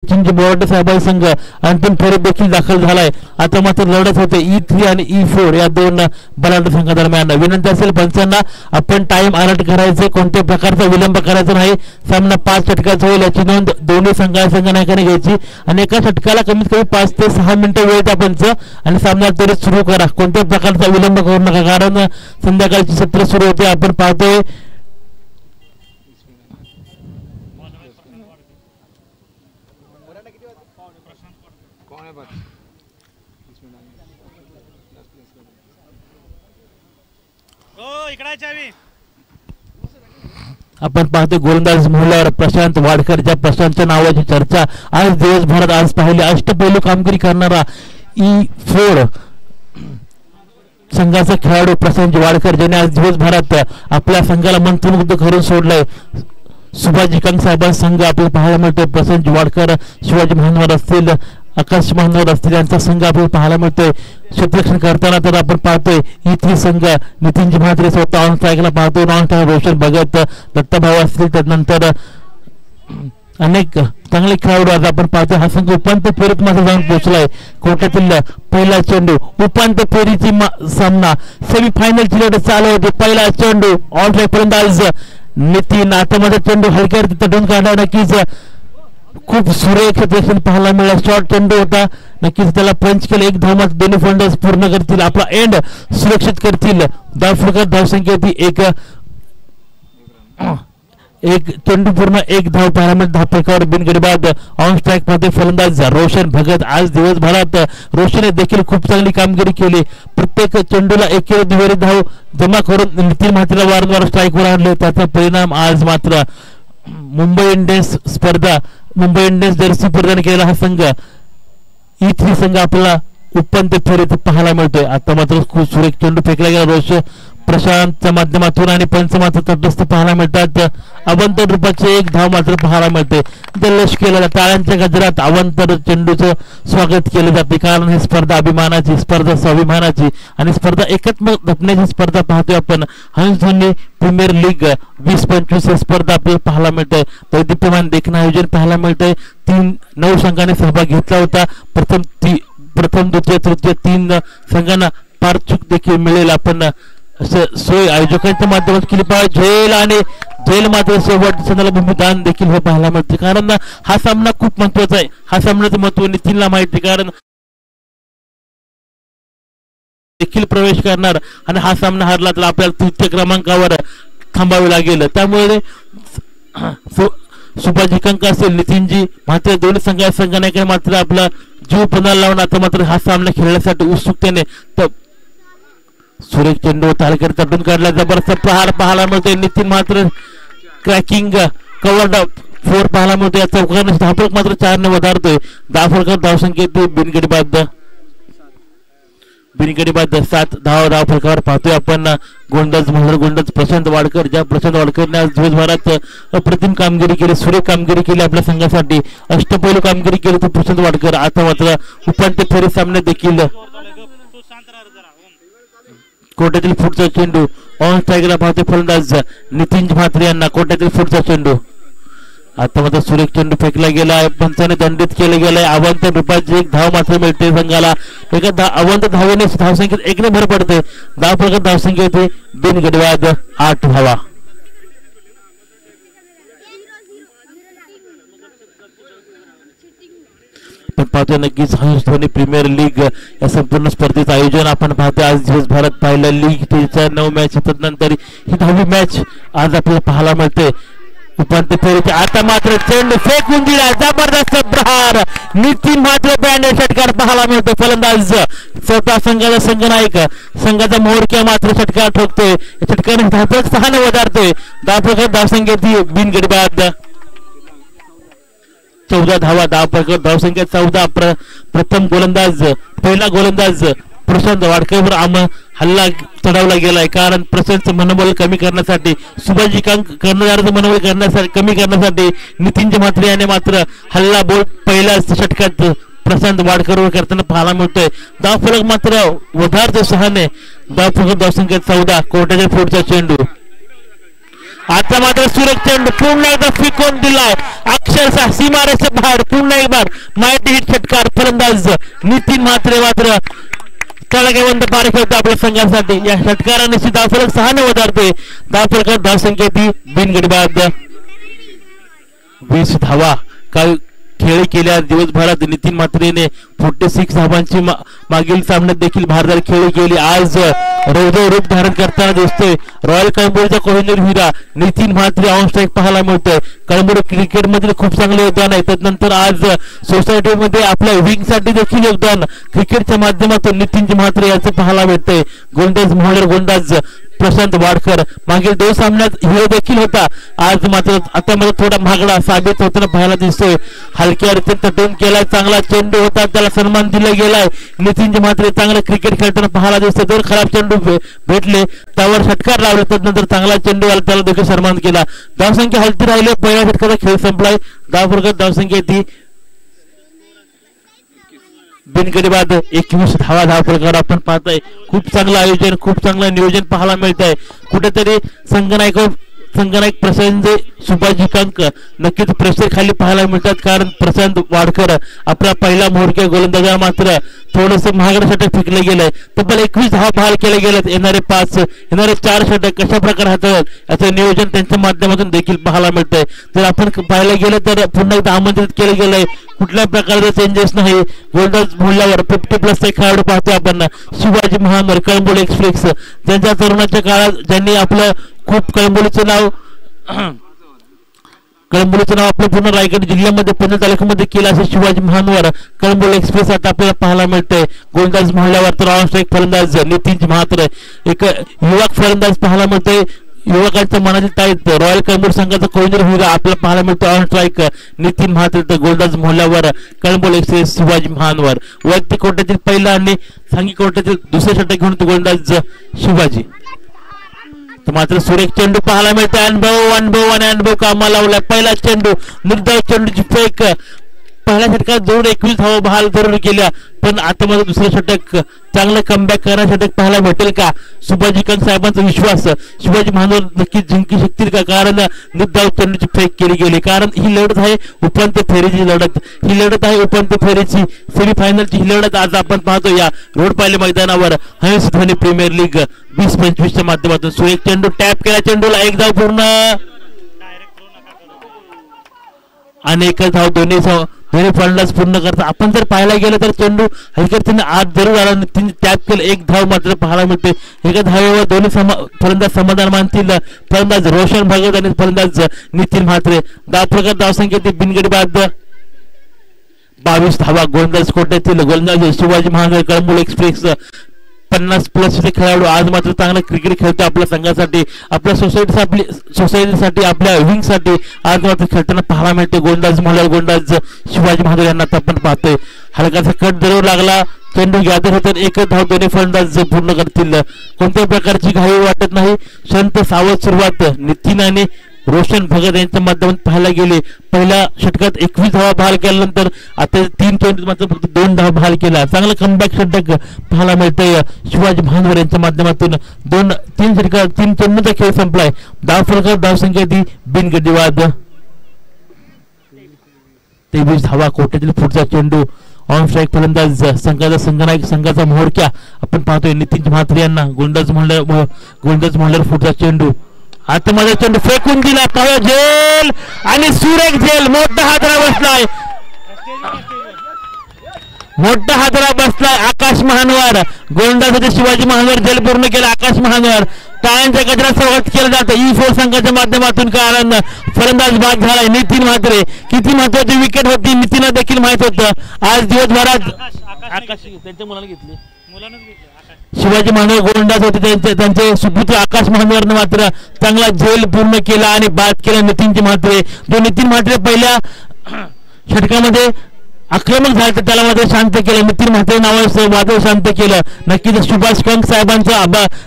चिंच बोराटे साहेबांचा संघ अंतिम फेरीत देखील दाखल झालाय। आता मात्र लढत होते E3 आणि E4 या दोन बलाढ्य संघादरम्यान। विनंती असेल पंचांना आपण टाइम अलर्ट करायचे, कोणत्या प्रकारचा विलंब करायचा नाही। सामना 5 षटकाचा होईल याची नोंद दोन्ही संघनायकांनी घ्यायची आणि एका षटकाला कमीत कमी 5 ते 6 मिनिटं वेळ द्या पंच आणि सामना त्वरित सुरू करा। कोणत्या प्रकारचा विलंब करू नका कारण संध्याकाळची सत्र सुरू होते। आपण पाहतोय आपण पाहतो गोलंदाज म्हणल्यावर प्रशांत वाडकर, ज्या प्रशांतच्या नावाची चर्चा आज दिवसभरात आज पाहिली। अष्टपैलू कामगिरी करणारा E4 संघाचा खेळाडू प्रशांत वाडकर ज्याने आज दिवसभरात आपल्या संघाला मंत्रमुग्ध करून सोडलाय। सुभाजी कंग साहेबांचा संघ आपल्याला पाहायला मिळतोय। प्रशांत वाडकर, शिवाजी महानवर असतील, आकाश महानवर असतील यांचा संघ आपल्याला पाहायला मिळतोय। क्षेत्ररक्षण करताना तर आपण पाहतोय E3 संघ नितीनजी म्हात्रे स्वतः ऑन स्ट्राईकला पाहतोय। नॉन स्ट्राईक रोशन भगत, दत्ताभाऊ असतील, त्यानंतर अनेक चांगले खेळाडू आज आपण पाहतोय। हा संघ उपांत्य फेरीत मात्र जाऊन पोहोचलाय। कोर्टातील पहिला चेंडू उपांत्य फेरीची सामना सेमीफायनलची लढत चालू होती। पहिला चेंडू ऑन स्ट्राईक फलंदाज नितीन, आता मध्ये चेंडू हलक्यावरती तटून काढला, नक्कीच खूप सुरेख देखील पाहायला मिळाला। शॉर्ट चेंडू होता, नक्कीच त्याला पंच केलं। एक धाव मात्र दोन्ही फलंदाज पूर्ण करतील, आपला एंड सुरक्षित करतील। धावफलकात धावसंख्या होती एक चेंडू पूर्ण एक धाव पाहायला मिळत। धावफलकावर बिनगडीबाद ऑन स्ट्राईक मध्ये फलंदाज रोशन भगत। आज दिवसभरात रोशनने देखील खूप चांगली कामगिरी केली। प्रत्येक चेंडूला एक दुहेरी धाव जमा करून नितीन म्हात्रेला वारंवार स्ट्राईकवर आणले। त्याचा परिणाम आज मात्र मुंबई इंडियन्स जर्सी परिधान केलेला हा संघ E3 संघ आपला उपांत्य फेरीत पाहायला मिळतोय। आता मात्र खूप सुरेख चेंडू फेकला गेला रोश प्रशांतच्या माध्यमातून आणि पंच मात्र तटस्थ पाहायला मिळतात। अवंतर रूपाचे एक धाव मात्र पाहायला मिळते। जल्लोष केलेला टाळ्यांच्या गजरात अवंतर चेंडूचं स्वागत केले जाते कारण ही स्पर्धा अभिमानाची, स्पर्धा स्वाभिमानाची आणि स्पर्धा एकत्मिक जपण्याची स्पर्धा पाहतोय आपण। हंसध्वनी प्रीमियर लीग 20-25 स्पर्धा आपल्याला पाहायला मिळते। दैदिप्यमान देखणं आयोजन पाहायला मिळतंय। 9 संघांनी सहभाग घेतला होता। प्रथम द्वितीय तृतीय 3 संघांना पारचूक देखील मिळेल। आपण सोय आयोजकांच्या माध्यमातून केली पाहिजे। झेल मात्र शेवट संघाला भूमिदान देखील हे पाहायला मिळते कारण हा सामना खूप महत्वाचा आहे। हा सामन्याचं महत्व नितीनला माहिती कारण देखील प्रवेश करणार आणि हा सामना हरला तर आपल्याला तृतीय क्रमांकावर थांबावे लागेल। त्यामुळे सुभाजी कंक असेल, नितीनजी म्हात्रे दोन्ही संघाने मात्र आपला जीव पणाला लावून आता मात्र हा सामना खेळण्यासाठी उत्सुकतेने सुरेख चेंडू तालकर तटून काढला। जबरदस्त प्रहार पाहायला मिळतोय। नितीन मात्र क्रॅकिंग कव्हर 4 पाहायला मिळतोय। चौकाने धावफलक मात्र 4 ने वधारतोय। धावफलकात धावसंख्या बिनगडीबाद 7 धावफलकावर पाहतोय आपण। गोलंदाज प्रशांत वाडकर, ज्या प्रशांत वाडकरने आज दिवसभरात अप्रतिम कामगिरी केली, सुरेख कामगिरी केली आपल्या संघासाठी, अष्टपैलू कामगिरी केली तर प्रशांत वाडकर आता मात्र उपांत्य फेरी सामन्यात देखील कोट्यातील फुटचा चेंडू ऑन स्ट्राईकला पाहते फलंदाज नितीन म्हात्रे यांना। कोट्यातील फुटचा चेंडू आता मात्र सुरेख चेंडू फेकला गेला, पंचाने दंडित केले गेले। अवंतर रूपाची एक धाव मात्र मिळते संघाला। एका अवंत धावेने धावसंख्येत 1 ने भर पडते। धावफलकात धावसंख्या होते बिनगडीबाद 8 धावा। पाहतोय नक्कीच हंसध्वनी प्रीमियर लीग या संपूर्ण स्पर्धेचं आयोजन आपण पाहतोय। आज दिवसभरात पाहिलं लीग 9 मॅच, त्यानंतर ही 10वी मॅच आज आपल्याला पाहायला मिळते उपांत्य फेरीचे। आता मात्र चेंडू फेकून दिला, जबरदस्त प्रहार नितीन म्हात्रे बॅनर षटकार पाहायला मिळतो। फलंदाज स्वतः संघाचा संघनायक, संघाचा मोहरक्या मात्र षटकार ठोकतोय। षटकाने धावफलक 6 ने वधारतोय। धावफलकात धावसंख्या ती बिनगडीबाद 14 धावा। धावफलकावर धावसंख्या 14। प्रथम गोलंदाज पहिला गोलंदाज प्रशांत वाडकर हल्ला चढवला गेलाय कारण प्रशांतचं मनोबल कमी करण्यासाठी, सुभाजी कंक कर्णधाराचं मनोबल कमी करण्यासाठी नितीनजी म्हात्रे याने मात्र हल्ला बोल पहिल्या षटकात प्रशांत वाडकरवर करताना पाहायला मिळतोय। धावफलक मात्र वधारतो 6 ने। धावफलकात धावसंख्या 14। कोट्याच्या फुटचा चेंडू आता मात्र सुरेख चेंडू पुन्हा एकदा फेकून दिलाय अक्षरशः सीमारेषे बाहेर. पुन्हा एक बार माहिती हिट षटकार. फलंदाज नितीन म्हात्रे मात्र तळागेवंत पार खेळतो आपल्या संघासाठी. या षटकाराने धावफलक 6 ने वधारते. धावफलकात धावसंख्या ती बिनगडी बाद 20 धावा. काही खेळ केल्या दिवसभरात नितीन म्हात्रेने 46 धावांची मागील सामन्यात देखील भारतात खेळी केली. आज रौद्र रूप धारण करताना दिसतोय रॉयल कळंबोलीचा कोहिनूर हिरा नितीन म्हात्रे ऑन स्ट्राईक पाहायला मिळतोय. कळंबोली क्रिकेट मध्ये खूप चांगले योगदान आहे. त्यानंतर आज सोसायटीमध्ये आपल्या विंग साठी देखील योगदान क्रिकेटच्या माध्यमातून नितीन म्हात्रे यांचं पाहायला मिळतंय. गोलंदाज मोहनर गोलंदाज प्रशांत वाडकर मागील 2 सामन्यात हिरो देखील होता. आज मात्र आता मला थोडा महागडा साबित होताना पाहायला दिसतोय. हलक्या रीतीने तटून केलाय. चांगला चेंडू होता त्याला सन्मान दिला गेलाय. नितीन म्हात्रे चांगला क्रिकेट खेळताना पाहायला दिसतोय. 2 खराब चेंडू भेटले त्यावर षटकार लावले. त्यानंतर चांगला चेंडू आला त्याला देखील सन्मान केला. धावसंख्या हलती राहिली. पहिल्या षटकाचा खेळ संपलाय. धावफलकात धावसंख्या ती बिनगडी बाद 21 धावा. धावफलकावर आपण पाहतोय खूप चांगलं आयोजन खूप चांगलं नियोजन पाहायला मिळत आहे. कुठेतरी संगनायक प्रशांत सुभाजी कंक नक्कीच प्रेशर खाली पाहायला मिळतात. कारण प्रशांत वाडकर आपला पहिला मोडक्या गोलंदाजाला मात्र थोडस महागडा षटक फेकले गेलंय. तब्बल 21 धावा बहाल केले गेलेत. येणारे 4 षटक कशा प्रकारे हाताळत याचं नियोजन त्यांच्या माध्यमातून देखील पाहायला मिळतंय. जर आपण पाहायला गेलं तर पुन्हा एकदा आमंत्रित केलं गेलंय. कुठल्या प्रकारचे चेंजेस नाही. गोलंदाज बोलल्यावर 50+ खेळाडू पाहतोय आपण. शिवाजी महानवर कळंबोली एक्सप्रेस ज्यांच्या तरुणाच्या काळात ज्यांनी आपलं खूप कळंबोलीचं नाव आपलं पूर्ण रायगड जिल्ह्यामध्ये पुणे तालुक्यामध्ये केलं असे शिवाजी महानवर कळंबोली एक्सप्रेस आता आपल्याला पाहायला मिळतंय. गोलंदाज म्हणल्यावर तर ऑन स्ट्राईक फलंदाज नितीन म्हात्रे एक युवक फलंदाज पाहायला मिळतोय. युवकांच्या मनातील ताईत रॉयल कळंबोली संघाचा कोहिनूर हिरा आपल्याला पाहायला मिळतो. ऑन स्ट्राईक नितीन म्हात्रे तर गोलंदाज म्हणल्यावर कळंबोली एक्सप्रेस शिवाजी महानवर. वैयक्तिक कोट्यातील पहिला आणि सांघिक कोट्यातील दुसरे षटक घेऊन गोलंदाज शिवाजी. मात्र सुरेख चेंडू पाहायला मिळतो. अनुभव कामाला लावला. पहिला चेंडू निर्धाव चेंडूची फेक. पहिल्या षटकात 21 धावा बहाल जरूर केल्या. पण आता मात्र दुसरं षटक चांगलं कमबॅक करणारं षटक पाहायला भेटेल का? सुभाजी कंक साहेबांचा विश्वास शिवाजी महानवर नक्कीच जिंकू शकतील का? कारण निर्धाव चेंडूची फेक केली गेली. कारण ही लढत आहे उपांत्य फेरीची लढत. ही लढत आहे उपांत्य फेरीची सेमीफायनलची ही लढत आज आपण पाहतो या रोडपाले मैदानावर हंस धोनी प्रीमियर लीग 20-25 च्या माध्यमातून. सुरेख चेंडू टॅप केला. चेंडूला 1 धाव पूर्ण आणि 1 धाव दोन्ही फलंदाज पूर्ण करतात. आपण जर पाहायला गेलं तर चेंडू हलक्याने आत जरूर आला. तिने टॅप केलं. 1 धाव मात्र पाहायला मिळते. 1 धावेवर दोन्ही फलंदाज समाधान मानतील. फलंदाज रोशन भगत आणि फलंदाज नितीन म्हात्रे. धावफलकात धावसंख्या ती बिनगडी बाद 22 धावा. गोलंदाज कोट्यातील गोलंदाज शिवाजी महानगर कळंबोली एक्सप्रेस 50+ खेळाडू आज मात्र चांगला क्रिकेट खेळतो आपल्या संघासाठी आपल्या सोसायटीसाठी आपल्या विंग साठी आज मात्र खेळताना पाहायला मिळते. गोलंदाज म्हणल्यावर गोलंदाज शिवाजी महानगर यांना आपण पाहतोय. हलकासा कट जरूर लागला. चेंडू गॅदर होतात. 1 धाव दोन्ही फलंदाज पूर्ण करतील. कोणत्याही प्रकारची घाई वाटत नाही. शांत सावध सुरुवात नितीन आणि रोशन भगत यांच्या माध्यमातून पाहायला गेले. पहिल्या षटकात 21 धावा बहाल केल्यानंतर आता 3 चेंडू मात्र फक्त 2 धावा बहाल केला. चांगला कमबॅक षटक पाहायला मिळतंय शिवाजी महानवर यांच्या माध्यमातून. 3 षटकात 3 चेंडूचा खेळ संपलाय. धावफलकात धावसंख्या ती बिनगडी बाद 23 धावा. कोट्यातील पुढचा चेंडू ऑन स्ट्राईक फलंदाज संघाचा मोहरक्या आपण पाहतोय नितीन म्हात्रे यांना. गोलंदाज म्हणल्यावर पुढचा चेंडू आता माझा चेंडू फेकून दिला. पाया झेल आणि सुरेख झेल. मोठा हादरा बसलाय आकाश महानवर. गोलंदाजाचे शिवाजी महानवर झेल पूर्ण केला. आकाश महानवर टाळ्यांच्या गजरात स्वागत केलं जातं E4 संघाच्या माध्यमातून. कारण फलंदाज बाद झालाय नितीन म्हात्रे. किती महत्वाची विकेट होती नितीनला देखील माहित होतं. आज दिवसभरात आकाश त्यांच्या मुलाने घेतली. शिवाजी महानवर गोलंदाज होते. त्यांचे सुपुत्र आकाश महानवरने मात्र चांगला झेल पूर्ण केला आणि बाद केला नितीन म्हात्रे. जो नितीन म्हात्रे पहिल्या षटकामध्ये आक्रमक झालं तर त्याला मात्र शांत केलं. नितीन म्हात्रे नावाचं वादळ शांत केलं. नक्कीच सुभाष कंक साहेबांचा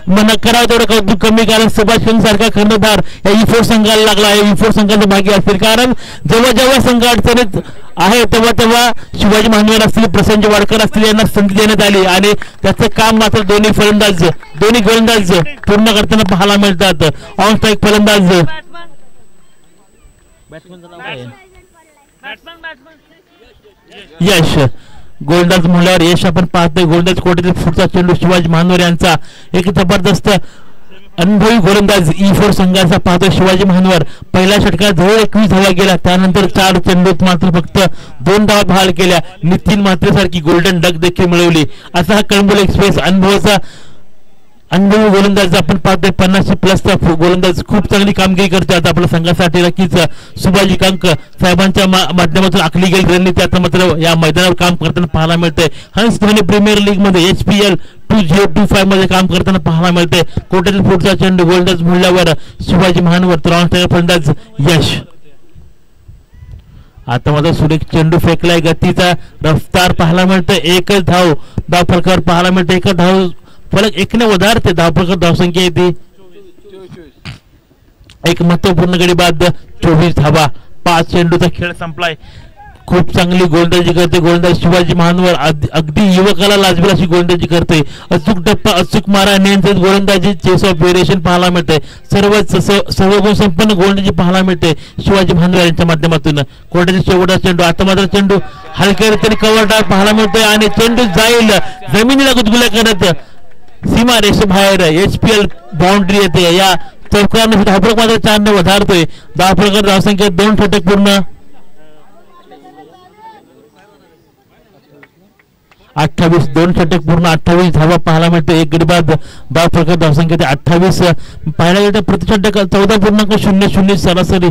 मन करावं तेवढं कौतुक कमी, कारण सुभाष कंक सारखा कर्णधार या E4 संघाला लागला आहे. E4 संघाचे भागी असतील, कारण जेव्हा जेव्हा संघ अडचणीत आहे तेव्हा तेव्हा शिवाजी महानवर असतील, प्रसन्न वाडकर असतील यांना संधी देण्यात आली आणि त्याचं काम मात्र दोन्ही गोलंदाज पूर्ण करताना पाहायला मिळतात. ऑन स्ट्राईक फलंदाज यश, गोलंदाज म्हणल्यावर यश आपण पाहतोय. गोलंदाज कोटीतील पुढचा चेंडू शिवाजी महानवर यांचा एक जबरदस्त अनुभवी गोलंदाज E4 संघाचा पाहतोय. शिवाजी महानवर पहिल्या षटकात जवळ 21 धावा गेल्या, त्यानंतर 4 चेंडूत मात्र फक्त 2 धावा बहाल केल्या. नितीन म्हात्रे सारखी गोल्डन डक देखील मिळवली. असा हा कळंबोली एक्सप्रेस अनुभवी गोलंदाज आपण पाहतोय. 50+ गोलंदाज खूप चांगली कामगिरी करतात आपल्या संघासाठी. नक्कीच सुभाष कंक साहेबांच्या माध्यमातून आखली गेली रणनीती आता मात्र या मैदानावर काम करताना पाहायला मिळते. हंस धोनी प्रीमियर लीग मध्ये HPL 2025 मध्ये काम करताना पाहायला मिळते. कोट्यातील पुढचा चेंडू गोलंदाज म्हणल्यावर शिवाजी महानवर, तर ऑन स्ट्राईक फलंदाज यश. आता माझा सुरेख चेंडू फेकलाय. गतीचा रफ्तार पाहायला मिळते. एकच धाव फलकावर पाहायला मिळते. एकच धाव फलक 1ने वधारते. धावफलकावर धावसंख्या येते. एक महत्वपूर्ण गडी बाद 24 धावा. 5 चेंडूचा खेळ संपलाय. खूप चांगली गोलंदाजी करते गोलंदाज शिवाजी महानवर. अगदी युवकाला लाजवेल अशी गोलंदाजी करते. अचूक टप्पा, अचूक मारा, नियंत्रित गोलंदाजी, चेस ऑफ व्हेरिएशन पाहायला मिळते. सर्व गुण संपन्न गोलंदाजी पाहायला मिळते शिवाजी महानवर यांच्या माध्यमातून. कोर्टाचा शेवटचा चेंडू. आता मात्र चेंडू हलक्या रीतीने कव्हर पाहायला मिळतोय आणि चेंडू जाईल जमिनीला गुदगुल्या करत सीमा रेषेबाहेर. HPL बाउंड्री येते. या चौकाने धावफलक मात्र 4ने वधारतोय. धावफलकावर धावसंख्या 2 षटक पूर्ण. 28 2 षटक पूर्ण 28 धावा पाहायला मिळते. एक गडी बाद धावफलकावर धावसंख्या 28 पाहायला गेलं प्रति षटक 14.00 सरासरी.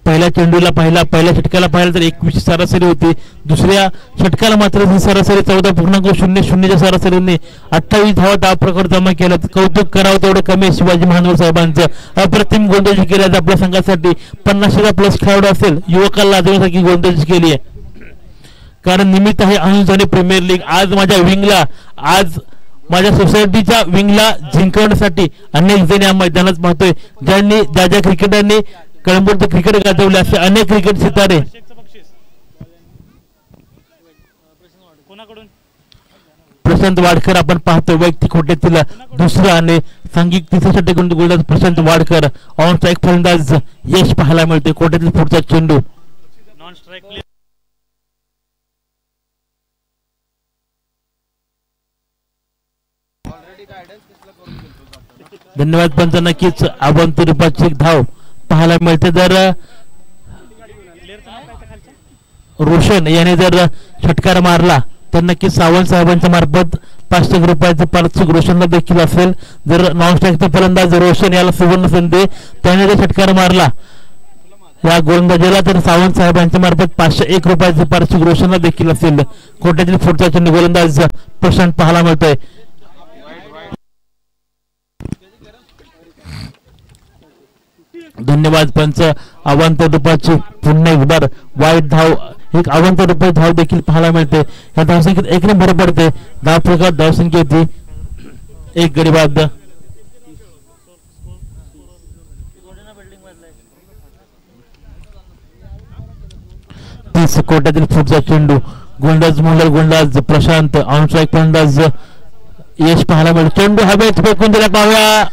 पहिल्या चेंडूला पहिल्या षटकाला पाहिलं तर 21 सरासरी होती. दुसऱ्या षटकाला मात्र ही सरासरी 14.00 सरासरीने 28 धावा धावफलकावर जमा केल्या. कौतुक करावं तेवढं कमी शिवाजी महानवर साहेबांचं. अप्रतिम गोलंदाजी केली आपल्या संघासाठी. 50+ खेळाडू असेल, युवकाला लाजवण्यासारखी गोलंदाजी केली आहे. कारण निमित्त आहे हंस प्रीमियर लीग. आज माझ्या सोसायटीच्या विंगला जिंकवण्यासाठी अनेक जण या मैदानात पाहतोय. ज्या क्रिकेटरने कळंबोड क्रिकेट गाजवले असे अनेक क्रिकेट सितारे. प्रशांत वाडकर आपण पाहतोय. वैयक्तिक खोट्यातील दुसरा आणि सांघिक तिसऱ्या षटक गोलंदाज प्रशांत वाडकर. ऑन स्ट्राईक फलंदाज यश पाहायला मिळते. कोट्यातील पुढचा चेंडू. धन्यवाद पंच. नक्कीच अवंत रूपाची एक धाव पाहायला मिळते. जर रोशन याने जर षटकार मारला तर नक्कीच सावंत साहेबांच्या मार्फत 500 रुपयाचं पारितोषिक रोशनला देखील असेल. जर नॉन स्ट्राईकचा फलंदाज रोशन याला सुवर्ण संधी, त्याने जर षटकार मारला या गोलंदाजीला तर सावंत साहेबांच्या मार्फत 501 रुपयाचं पारितोषिक रोशनला देखील असेल. कोट्यातील पुढचा चेंडू गोलंदाज प्रशांत पाहायला मिळतोय. धन्यवाद पंच. अवंत रुपयाची पुन्हा एक बार वाईट धाव, एक अवंत रुपये धाव देखील पाहायला मिळते. या धावसंख्येत 1ने भर पडते. धावफलकावर धावसंख्या येते. एक गडी बाद. कोट्यातील पुढचा चेंडू गोलंदाज म्हणलं गोलंदाज प्रशांत. ऑन स्ट्राईक फलंदाज यश पाहायला मिळते. चेंडू हवेत फेकून दिला पाहूया.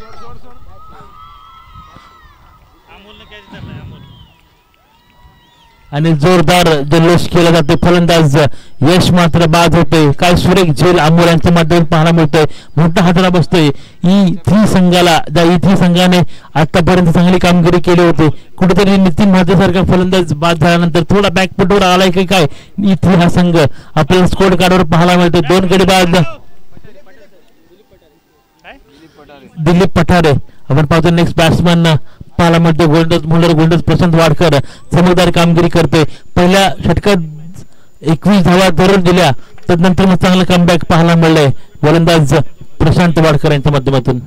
आणि जोरदार जल्लोष केला जाते. फलंदाज यश मात्र बाद होते. काय सुरेख झेल अमोल यांच्या माध्यमातून पाहायला मिळतोय. मोठा हाताला बसतोय E3 संघाला. ज्या E3 संघाने आतापर्यंत चांगली कामगिरी केली होती, कुठेतरी नितीन म्हात्रे सारखा फलंदाज बाद झाल्यानंतर थोडा बॅकफुटवर आलाय की काय E3 हा संघ आपल्याला स्कोर कार्डवर पाहायला मिळतो. 2 गडी बाद. दिलीप पठारे आपण पाहतो. नेक्स्ट बॅट्समन पाहायला मिळतो गोलंदाज प्रशांत वाडकर. चमकदार कामगिरी करते. पहिल्या षटकात 21 धावा धरून दिल्या, तदनंतर मग चांगलं कमबॅक पाहायला मिळलंय गोलंदाज प्रशांत वाडकर यांच्या माध्यमातून.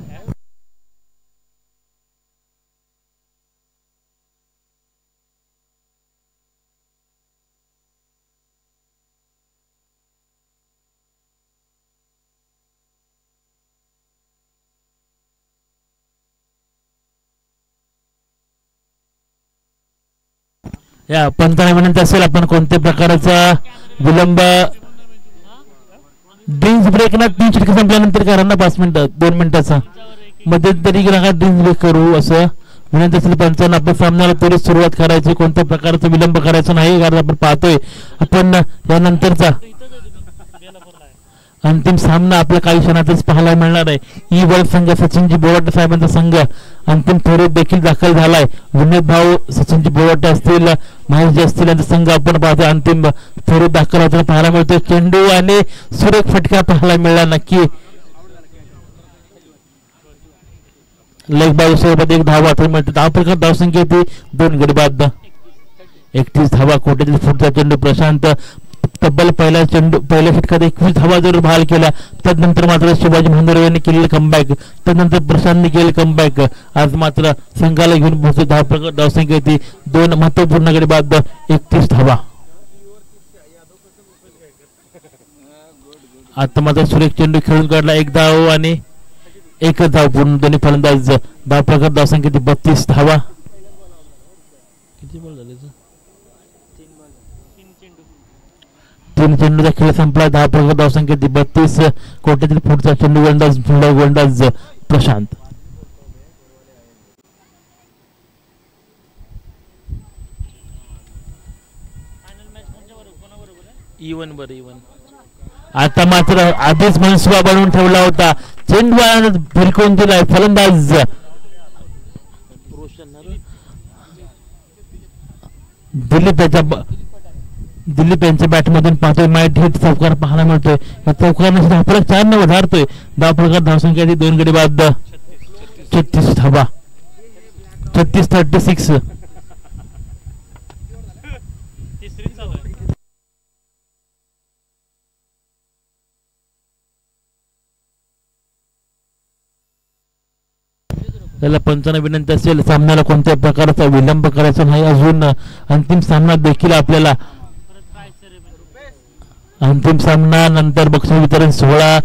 या पंचांना विनंती असेल आपण कोणत्या प्रकारचा विलंब ड्रिंक्स ब्रेक ना 3 षटके संपल्यानंतर करा ना 5 मिनिटं 2 मिनिटाचा मध्यंतरी नका ड्रिंक्स ब्रेक करू असं विनंती असेल पंचांना. आपण सामन्याला त्वरित सुरुवात करायची कोणत्या प्रकारचा विलंब करायचा नाही कारण आपण पाहतोय आपण यानंतरचा अंतिम सामना आपल्या काही क्षणातच पाहायला मिळणार आहे. ई वर्ल्ड संघ सचिनजी बोराटे साहेबांचा संघ अंतिम फेरीत देखील दाखल झालाय. विनोद भाऊ सचिनजी बोराटे असतील महेशजी असतील यांचा संघ आपण पाहतोय अंतिम फेरीत दाखल होताना पाहायला मिळतोय. चेंडू आणि सुरेख फटका पाहायला मिळाला नक्की लेग बाजू सोबत एक धाव वाटून मिळते. धाव प्रकार धावसंख्या ती 2 गडी बाद 31 धावा. कोट्यातील फुटचा चेंडू प्रशांत तब्बल पहिल्या षटकात 21 धावा जर बहाल केल्या. त्यानंतर मात्र शिवाजी महांदरे यांनी केलेलं कमबॅक त्यानंतर प्रशांतने केले कमबॅक. आज मात्र संघाला घेऊन पोहोचले. धाव प्रकार धावसंख्या ती 2 महत्वपूर्ण गडी बाद 31 धावा. आता मात्र सुरेख चेंडू खेळून काढला 1 धाव आणि 1 धाव पूर्ण दोन्ही फलंदाज. धाव प्रकार धावसंख्या ती 32 धावा. किती बॉल झाले 3 चेंडूचा खेळ संपला. धाव प्रकार धावसंख्या ती 32. कोट्यातील पुढचा चेंडू गोलंदाज प्रशांत. इवन बर इवन. आता मात्र आधीच मनसुबा बनवून ठेवला होता. चेंडू भिरकवून दिलाय फलंदाज दिलीप यांच्या बॅटमधून पाहतोय माईट हिट चौकार पाहायला मिळतोय. या चौकाराने धावफलक 4 ने વધારतोय. धाव प्रकार धावसंख्या 2 गडी बाद 36 धावा 36-36. त्याला पंचांना विनंती असेल सामन्याला कोणत्या प्रकारचा विलंब करायचा नाही. अजून अंतिम सामना देखील आपल्याला अंतिम सामना नंतर बक्षीस वितरण 16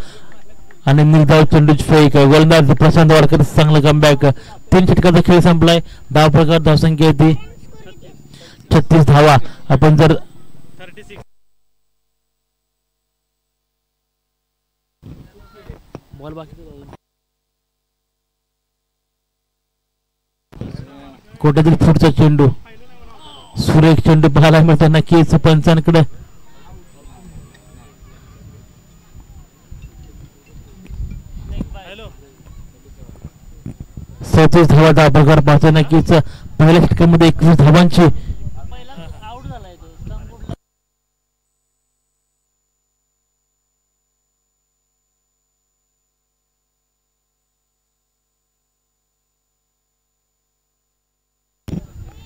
आणि निर्धाव चेंडूची फेक. गोलंदाज प्रशांत वाडकर चांगला कमबॅक. 3 षटकाचा खेळ संपलाय. धाव प्रकार धावसंख्या ती 36 धावा. आपण जर बॉल बाकी कोट्यातील पुढचा चेंडू सुरेख चेंडू पाहायला मिळतो नक्कीच पंचांकडे. सतीश धावाचा प्रकार पाहतो नक्कीच. पहिल्या षटकामध्ये 21 धावांची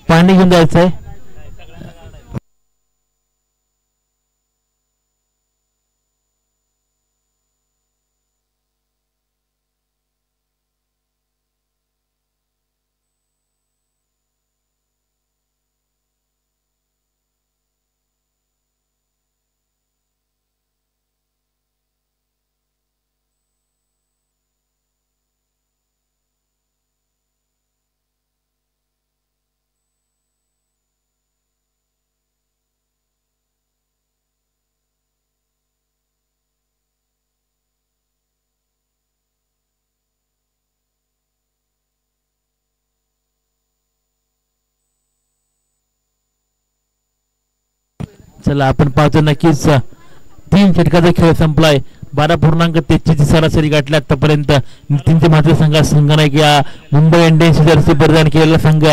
पाणी घेऊन जायचंय. चला आपण पाहतो नक्कीच 3 षटकाचा खेळ संपलाय. 12.33 सरासरी गाठली आतापर्यंत. नितीनचे मात्र संघनायक या मुंबई इंडियन्स जर्सी परिधान केलेला संघ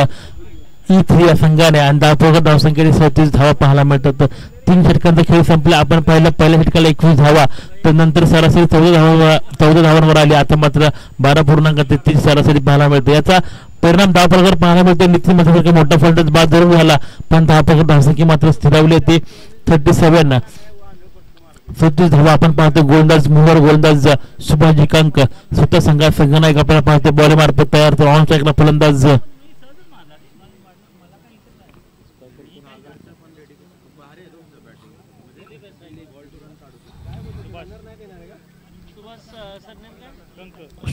E3 या संघाने आणि धावसंख्येने 37 धावा पाहायला मिळतात. 3 षटकांचा खेळ संपला. आपण पहिल्या षटकाला 21 धावा तर नंतर सरासरी 14 धावांवर आली. आता मात्र 12.33 सरासरी पाहायला मिळते. याचा परिणाम धाव प्रकार पाहायला मिळतो. नितीन मात्र मोठा फलंदाज बाद जरूर झाला पण धावसंख्या मात्र स्थिरावली होती 37. 37 धावा आपण पाहतो. गोलंदाज मोहर गोलंदाज सुभाजी कंक स्वतः संघनायक आपल्याला पाहतो. बॉल मार्फत तयार तर ऑन स्ट्राईकला फलंदाज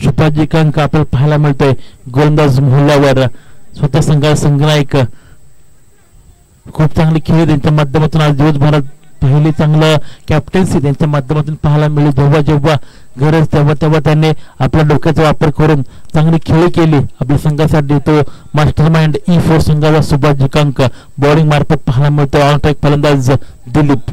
सुभाजी कंक आपल्याला पाहायला मिळतोय. गोलंदाज मोहल्ल्यावर स्वतः संघनायक खूप चांगली खेळ त्यांच्या माध्यमातून आज दिवसभरात पहिली चांगलं कॅप्टन्सी त्यांच्या माध्यमातून पाहायला मिळेल. जेव्हा जेव्हा गरज तेव्हा तेव्हा त्यांनी आपल्या डोक्याचा वापर करून चांगली खेळी केली आपल्या संघासाठी. तो मास्टर माइंड E4 संघाचा सुभाष जिकांक बॉलिंग मार्फत पाहायला मिळतो. ऑन ट्रॅक फलंदाज दिलीप.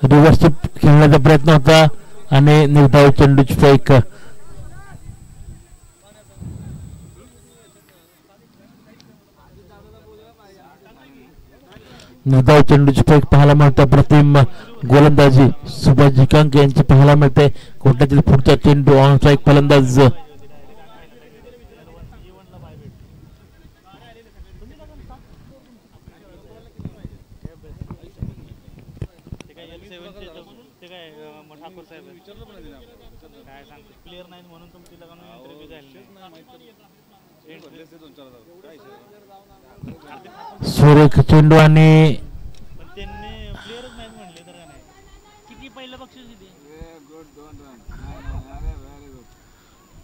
रिव्हर्सशिप खेळण्याचा प्रयत्न होता आणि निर्धाव चेंडूची फेक. निर्धाव चेंडूची फेक पाहायला मिळते. प्रतिम गोलंदाजी सुभाष जिकांक यांची पाहायला मिळते. कोर्टातील पुढचा चेंडू ऑन स्ट्राईक फलंदाज सुरेख चेंडू आणि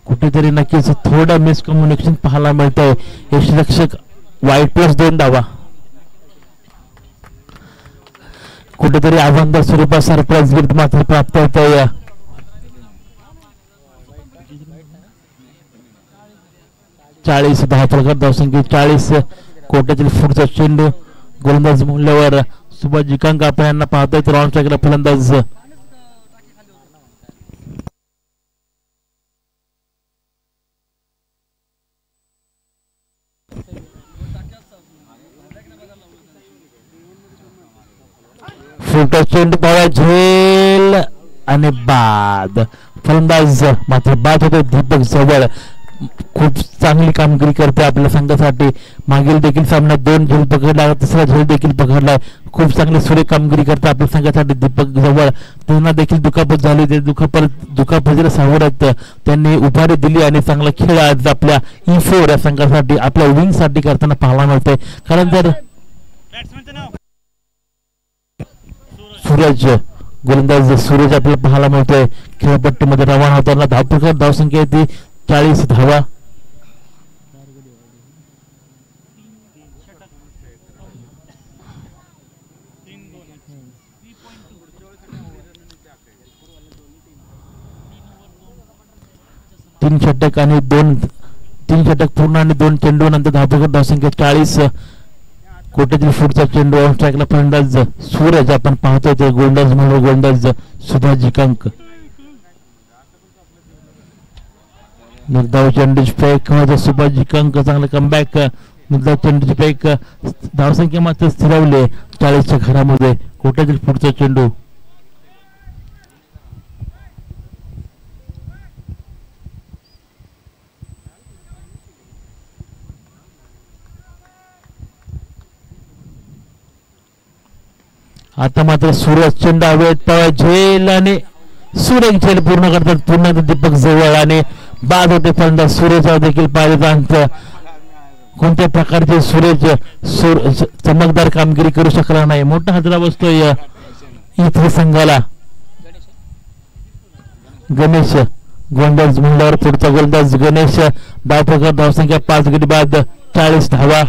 कुठेतरी नक्कीच थोडं मिसकम्युनिकेशन पाहायला मिळतंय. यशरक्षक वाईट प्लस 2 धावा. कुठेतरी आव्हानदार स्वरूपात सरप्राईज गिफ्ट मात्र प्राप्त होत आहे. चाळीस 10 प्रकार धावसंख्या 40. कोट्यातील पुढचा चेंडू गोलंदाज मूल्यावर सुभाष जिकांक आपण यांना पाहतोय. तर ऑन स्ट्राईकला फलंदाज फुलटॉस चेंडू पाहा झेल आणि बाद. फलंदाज मात्र बाद होते. दीपक जवळ खूप चांगली कामगिरी करते आपल्या संघासाठी. मागील देखील सामन्यात 2 झेल पकडला, तिसरा झेल देखील पकडलाय. खूप चांगली सुरेख कामगिरी करते आपल्या संघासाठी दीपक जवळ. त्यांना देखील दुखापत झाली. ते दुखापतीला सावरत त्यांनी उभारी दिली आणि चांगला खेळ आज आपल्या E4 या संघासाठी आपल्या विंग साठी करताना पाहायला मिळते. कारण जर सूरज गोलंदाज सूरज आपल्याला पाहायला मिळतोय खेळपट्टीमध्ये रवाना होताना. धावसंख्या ती 40 धावा. तीन षटक आणि 3 षटक पूर्ण आणि 2 चेंडू नंतर धावसंख्या 40. कोट्यातील पुढचा चेंडू ऑन स्ट्राईकला फलंदाज सूरज आपण पाहतोय. ते गोलंदाज म्हणून गोलंदाज सुभाष जिकांक. निर्धाव चेंडूची फेक सुभाष जिकांक चांगला कमबॅक. निर्धाव चेंडूची फेक धावसंख्या मात्र स्थिरावली 40च्या घरामध्ये. कोट्यातील पुढचा चेंडू आता मात्र सूरज चेंडू हवेत झेल आणि सुरेख झेल पूर्ण करतात. पुन्हा दीपक जवळ आणि बाद होते फलंदाज सूरज देखील पाहिजे अंत. कोणत्या प्रकारचे सूरज चमकदार कामगिरी करू शकला नाही. मोठा हादरा बसतोय E3 संघाला. गणेश गोलंदाज म्हणल्यावर पुढचा गोलंदाज गणेश. 10 प्रकार धावसंख्या 5 गडी बाद 40 धावा.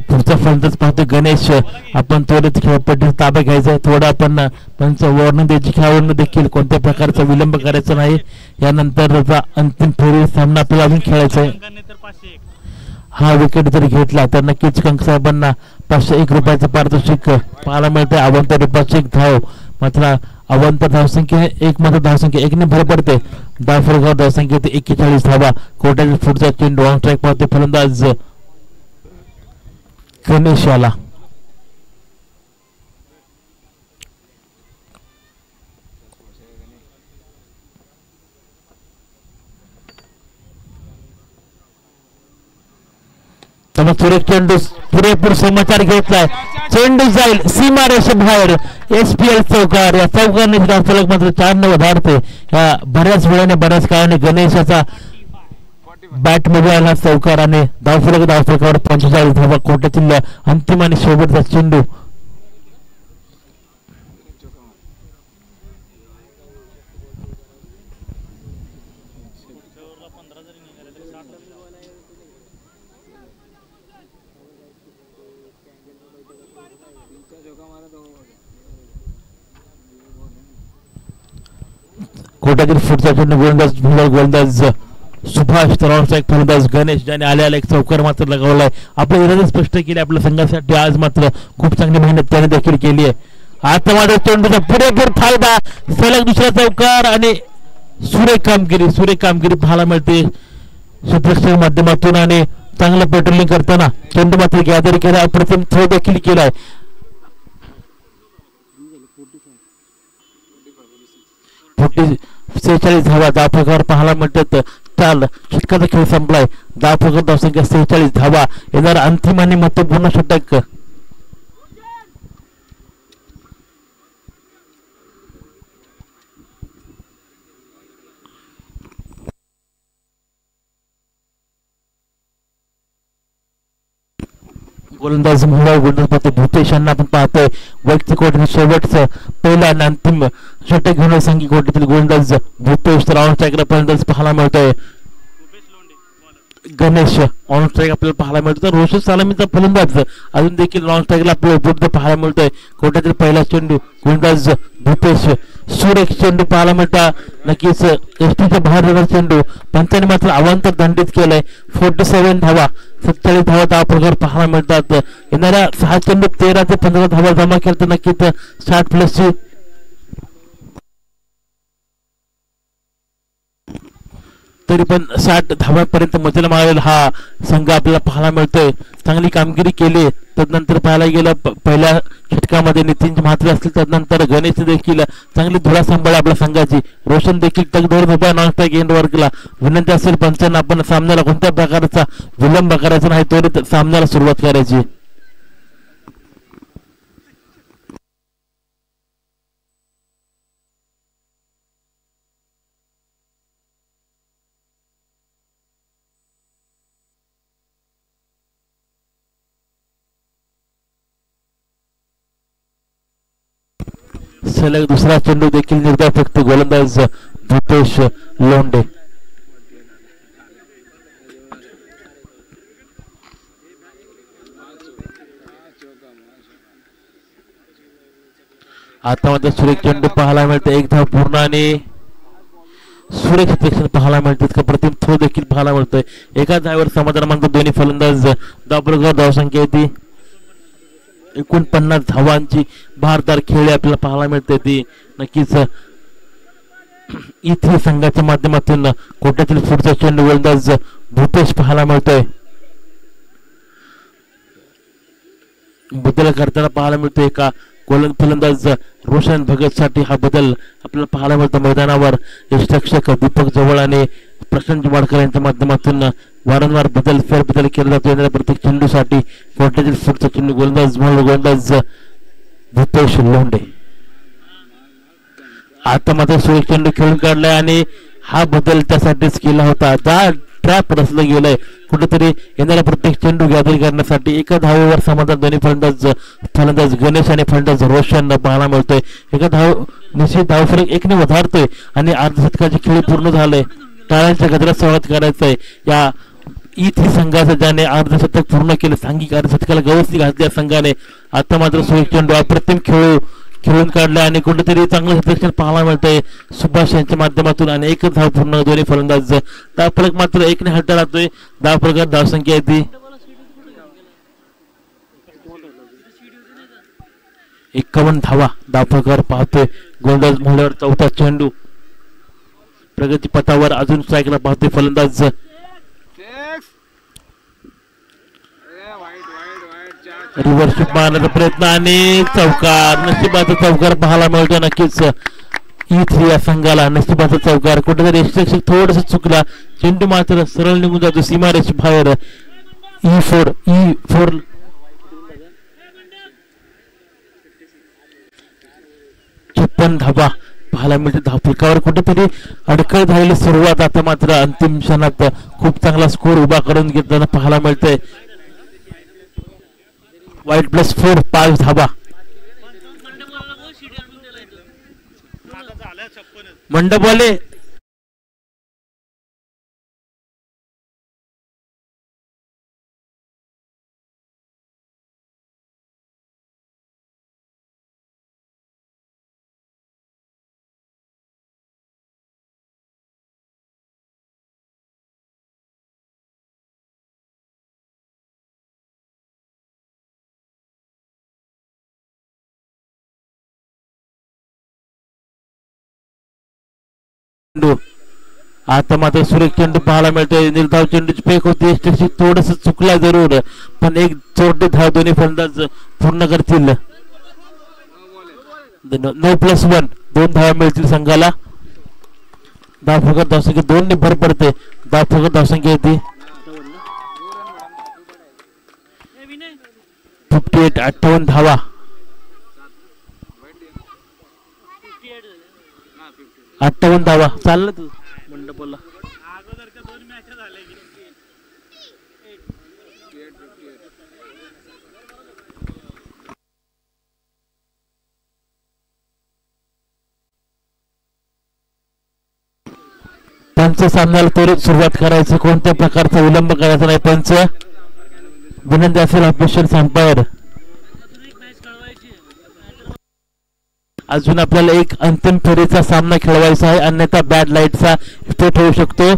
पुढचा फलंदाज पाहतो गणेश. आपण त्वरित खेळपट्टी ताब्यात घ्यायचा. थोडा आपण पंच वॉर्निंग द्यायची खेळाडूंना देखील कोणत्या प्रकारचा विलंब करायचा नाही. यानंतर अंतिम फेरी सामना आपल्याला अजून खेळायचा आहे. हा विकेट जर घेतला तर नक्कीच कंक साहेबांना 501 रुपयाचं पारितोषिक पाहायला मिळते. अवांतर रुपयाची 1 धाव. मात्र अवांतर धावसंख्या 1 मात्र धावसंख्या 1 ने भर पडते. 10 फरकावर धावसंख्या 41 धावा. कोट्यातील पुढचा चेंडू ऑन स्ट्राईक पाहते फलंदाज गणेश आला. सुरेख चेंडू पुरेपूर समाचार घेतलाय. चेंडू जाईल सीमारेषेबाहेर. SPL चौकार. या चौकारने धावफलक मात्र 4 વધારते. या बऱ्याच वेळाने बऱ्याच काळाने गणेशाचा बॅट मध्ये आला चौकार आणि धावफलकावर 45 धावा. कोट्यातील अंतिम आणि शेवटचा चेंडू. कोट्यातील पुढचा चेंडू गोलंदाज सुभाष तर फलंदाज गणेश ज्याने आल्याला एक चौकार मात्र लगावलाय. आपल्या इरादे स्पष्ट केले आपल्या संघासाठी आज मात्र खूप चांगली मेहनत त्याने देखील केली आहे. आता मात्र चेंडूचा पुरेपूर फायदा. सलग दुसरा चौकार आणि सुरेख कामगिरी पाहायला मिळते सुप्रेक्षक माध्यमातून. आणि चांगलं पेट्रोलिंग करताना चेंडू मात्र गॅदर केला. अप्रतिम थ्रो देखील केलाय. 46 धावा धावफलकावर पाहायला मिळतात. चाल षटकाचा खेळ संपलाय. धावफलक धावसंख्या 46 धावा. येणारा अंतिम आणि महत्वपूर्ण षटक. गोलंदाज गोलंदाज भूतेश यांना आपण पाहतोय वैयक्तिक कोटीतील शेवटचं पहिला आणि अंतिम षटक घेऊन सांघिक कोटीतील गोलंदाज भूतेश तर ऑन स्ट्राईकला फलंदाज पाहायला मिळतोय गणेश. ऑन स्ट्राईक आपल्याला पाहायला मिळतो. रोशन सलामीचा फलंदाज अजून देखील ऑन स्ट्राईकला आपल्याला उपलब्ध पाहायला मिळतोय. कोट्यातील पहिला चेंडू गोलंदाज भूतेश. सुरेख चेंडू पाहायला मिळता. नक्कीच एसटीच्या बाहेर जाणार चेंडू. पंचाने मात्र अवांतर दंडित केलंय. 47 धावा 47 धावा धावफलकावर पाहायला मिळतात. येणाऱ्या 6 चेंडू 13 ते 15 धावा जमा केल्या तर नक्कीच 60+ तरी पण 60 धावांपर्यंत मजल मारेल हा संघ आपल्याला पाहायला मिळतोय. चांगली कामगिरी केली. तदनंतर पाहायला गेलं पहिल्या षटकामध्ये नितीन म्हात्रे असतील. तदनंतर गणेश देखील चांगली धुरा सांभाळली आपल्या संघाची. रोशन देखील तगधोर उभा नॉन स्ट्राईक एंड वर्कला. विनंती असेल पंचांना आपण सामन्याला कोणत्या प्रकारचा विलंब करायचा नाही त्वरित सामन्याला सुरुवात करायची. सलग दुसरा चेंडू देखील निर्धाव फक्त गोलंदाज भूपेश लोंढे. आता मात्र सुरेख चेंडू पाहायला मिळते. एक धाव पूर्ण आणि सुरेख सेक्शन पाहायला मिळते. इतका प्रतिम थ्रो देखील पाहायला मिळतोय. एका धावेवर समाधान मानतो दोन्ही फलंदाज. धावफलकावर धावसंख्या येते 49 धावांची भारदार खेळी आपल्याला पाहायला मिळते. ती नक्कीच इथे संघाच्या माध्यमातून कोट्यातील पुढचा चेंडू गोलंदाज भूपेश पाहायला मिळतोय. बदल करताना पाहायला मिळतोय का फलंदाज रोशन भगत साठी हा बदल आपल्याला पाहायला मिळतो मैदानावर. यष्टरक्षक दीपक जवळ आणि प्रशांत जुमाडकर यांच्या माध्यमातून वारंवार फेरबदल केला जातो. येणाऱ्या प्रत्येक चेंडूसाठी कोट्यातील पुढचा चेंडू गोलंदाज भूपेश लोंढे. आता मात्र सुरेख चेंडू खेळून काढलाय आणि हा बदल त्यासाठीच केला होता. ट्रॅप रचलं गेलंय कुठेतरी. येणाऱ्या प्रत्येक चेंडू गॅदर करण्यासाठी एका धावेवर समाधान दोन्ही फलंदाज गणेश आणि फलंदाज रोशन पाहायला मिळतोय. एका निश्चित धावफलक 1 ने વધાरतोय आणि अर्धशतकाची खेळी पूर्ण झालंय. टाळ्यांच्या गजरात स्वागत करायचंय या इथे संघाचं ज्याने अर्धशतक पूर्ण केलं. सांघिक अर्धशतकाला गवसणी घातल्या संघाने. आता मात्र सुरेख चेंडू अप्रतिम खेळून काढले आणि कुठेतरी चांगलं क्षेत्ररक्षण पाहायला मिळतंय सुभाष यांच्या माध्यमातून. आणि एकच धाव पूर्ण दोन्ही फलंदाज. धावफलक मात्र 1 ने हलता राहतोय. धावफलकात धावसंख्या येते 51 धावा धावफलकावर पाहतोय. गोलंदाज मोहल्यावर चौथा चेंडू. प्रगती पथावर अजून स्ट्राईकला पाहतोय फलंदाज. रिव्हर्स मारण्याचा प्रयत्न आणि चौकार. नशिबाचा चौकार पाहायला मिळतो. नक्कीच E3 या संघाला नशिबाचा चौकार. कुठेतरी यष्टरक्षक थोडस चुकला. चेंडू मात्र सरळ निघून जातो सीमारेषे बाहेर. E4 51 धावा पाहायला मिळते. धावफलकावर कुठेतरी अडकळ झालेली सुरुवात, आता मात्र अंतिम क्षणात खूप चांगला स्कोर उभा करून घेताना पाहायला मिळतंय. वाईट +4 5 धावा. मंडपवाले आता मात्र सुरेख चेंडू पाहायला मिळतोय. निर्धाव चेंडूची फेक होती, थोडस चुकला जरूर, पण एक चोरटी धाव दोन्ही फलंदाज पूर्ण करतील. 9+1 2 धावा मिळतील संघाला. धावफलकात धावसंख्या 2 ने भर पडते. धावफलकात धावसंख्या येते 58 धावा. 58 धावा चाललं तू मंडपला. पंच सामन्याला त्वरित सुरुवात करायची, कोणत्या प्रकारचा विलंब करायचा नाही. पंच विनंती असेल ऑफिशियल अंपायर. अजून आपल्याला एक अंतिम फेरीचा सामना खेळवायचा आहे, अन्यथा बॅड लाईटचा इफेक्ट होऊ शकतो.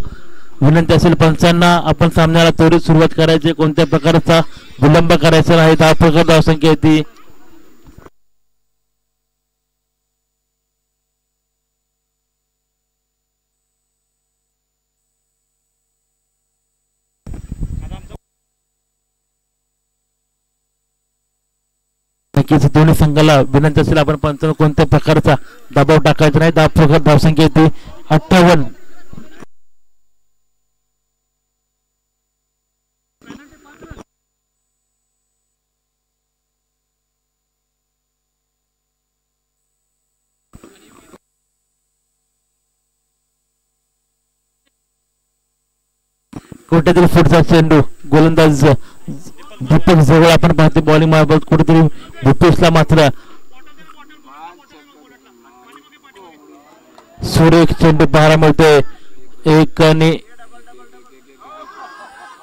विनंती असेल पंचांना, आपण सामन्याला त्वरित सुरुवात करायची, कोणत्या प्रकारचा विलंब करायचा नाही. धावसंख्या येते नक्कीच. दोन्ही संघाला विनंती असेल आपण पंचांना कोणत्या प्रकारचा दबाव टाकायचा नाही. धावसंख्या येते 58. कोट्यातील फुटचा चेंडू गोलंदाज दीपक जवळ आपण पाहतो. बॉलिंग मार्फत कुठेतरी भूपेशला मात्र सुरेख चेंडू पाहायला मिळतोय.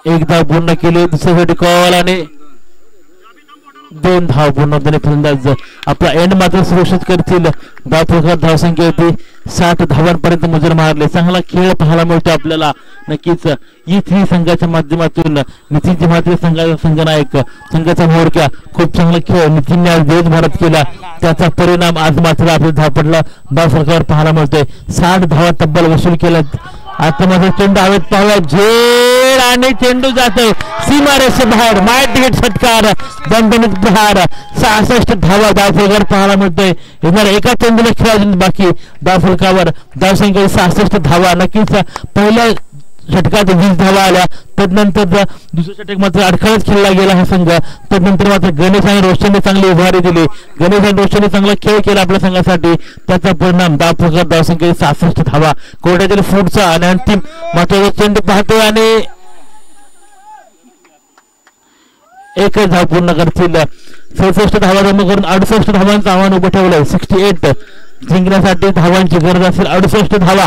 एक धाव पूर्ण केली. दुसऱ्यासाठी कॉल आणि 2 धाव पूर्ण होताना फलंदाज आपला एंड मात्र सुरक्षित करतील. धावफलकात धावसंख्या होती 60 धावांपर्यंत मजर मारले. चांगला खेळ पाहायला मिळतो आपल्याला. नक्कीच E3 संघाच्या माध्यमातून नितीन मात्र संघनायक संघाचा मोडक्या खूप चांगला खेळ नितीनने आज देशभरात केला. त्याचा परिणाम आज मात्र आपल्या धावपटला धावफलकावर पाहायला मिळतोय. 60 धावा तब्बल वसूल केल्यात. आता माझा चेंडू हवेत पाहूया. झेड आणि चेंडू जातोय सीमारेषे बाहेर. माहिती हिट षटकार, दणदणीत प्रहार. 66 धावा धावफलकावर पाहायला मिळतोय. येणार एका चेंडूला खेळायचे बाकी. धावफलकावर धावसंख्या 66 धावा. नक्कीच पहिल्या षटकात 20 धावा आल्या. तदनंतर दुसऱ्या षटक मात्र अडखळत खेळला गेला हा संघ. तदनंतर मात्र गणेश आणि रोशनने चांगली उभारी दिली. गणेश आणि रोशनने चांगला खेळ केला आपल्या संघासाठी. त्याचा परिणाम धावफलकात धावसंख्या 66 धावा. कोर्टातील फूटचा आणि अंतिम महत्वाचा चेंडू पाहतोय आणि एकच धाव पूर्ण करतील. 67 धावा जमा करून 68 धावांचं आव्हान उभं ठेवलंय. 68 जिंकण्यासाठी धावांची गरज असेल. 68 धावा.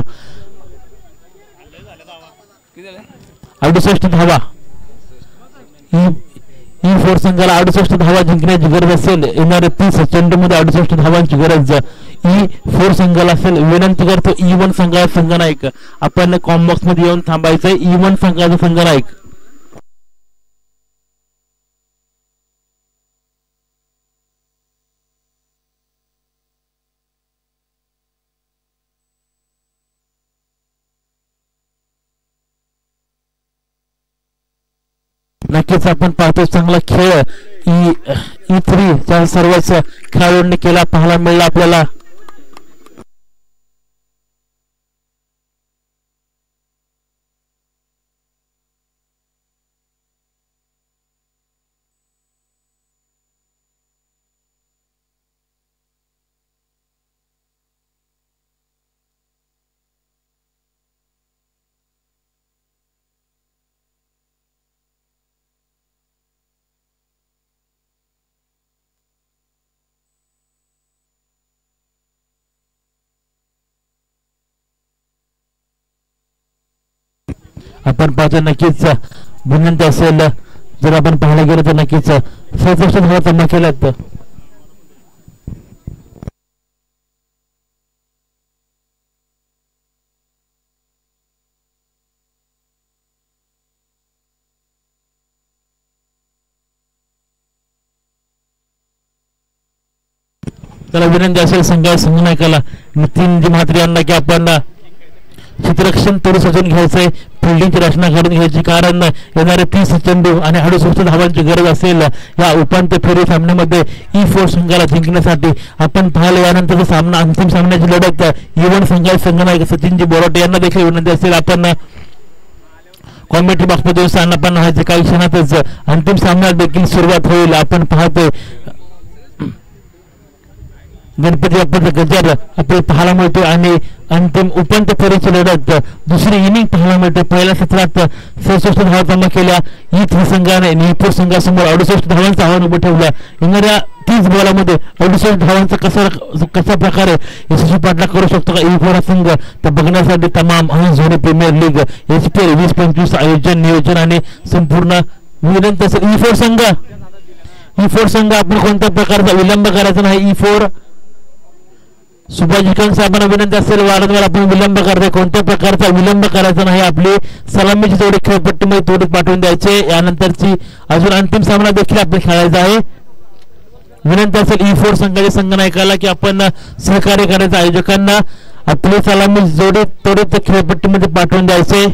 68 धावा. E4 संघाला 68 धावा जिंकण्याची गरज असेल. येणारे 30 चेंडूमध्ये 68 धावांची गरज E4 संघाला असेल. विनंती करतो E1 संघाचा संघनायक आपण कॉम्बॉक्स मध्ये येऊन थांबायचंय. E1 संघाचा संघनायक. नक्कीच आपण पाहतो चांगला खेळ E3 च्या सर्वच खेळाडूंनी केला पाहायला मिळाला आपल्याला. आपण पाहतो नक्कीच विनंती असेल जर आपण पाहायला गेलो तर नक्कीच 67 धावा जमा केल्यात. त्याला विनंती असेल संघनायकाला नितीन म्हात्रे यांना की आपण क्षेत्ररक्षण थोडं सजून घ्यायचंय, फिल्डिंगची रचना करून घ्यायची, कारण येणारे 30 चेंडू आणि 68 धावांची गरज असेल या उपांत्य फेरी सामन्यामध्ये E4 संघाला जिंकण्यासाठी. आपण पाहिलं यानंतरचा सामना, अंतिम सामन्याची लढत E1 संघाचे संघनायक सचिनजी बोराटे यांना देखील विनंती असेल आपण कॉमेंट्री बॉक्समध्ये स्थानापन्न व्हायचे. काही क्षणातच अंतिम सामन्यात देखील सुरुवात होईल. आपण पाहतोय गणपती बाप्पाचा गजर आपल्याला पाहायला मिळतो आणि अंतिम उपांत्य फेरीची लढत दुसरी इनिंग पाहायला मिळते. पहिल्या सत्रात 67 धावा जमा केल्या E3 संघाने E4 संघासमोर 68 धावांचं आव्हान उभं ठेवलं. येणाऱ्या 30 बॉलामध्ये 68 धावांचा कशा प्रकारे यशस्वी पाठलाग करू शकतो का E4 संघ, तर बघण्यासाठी तमाम झोनी प्रीमियर लीग HPL 2025 आयोजन नियोजन आणि संपूर्ण विनंती असेल. E4 संघ आपण कोणत्या प्रकारचा विलंब करायचा नाही. E4 सुभाष साहेबांना विनंती असेल वारंवार आपण विलंब करते, कोणत्या प्रकारचा विलंब करायचा नाही. आपली सलामीची जोडी खेळपट्टीमध्ये तोडीत पाठवून द्यायचे. यानंतरची अजून अंतिम सामना देखील आपल्याला खेळायचा आहे. विनंती असेल E4 संघाच्या संघनायकाला की आपण सहकार्य करायचं, आयोजकांना आपली सलामी जोडी तोडीत खेळपट्टीमध्ये पाठवून द्यायचे.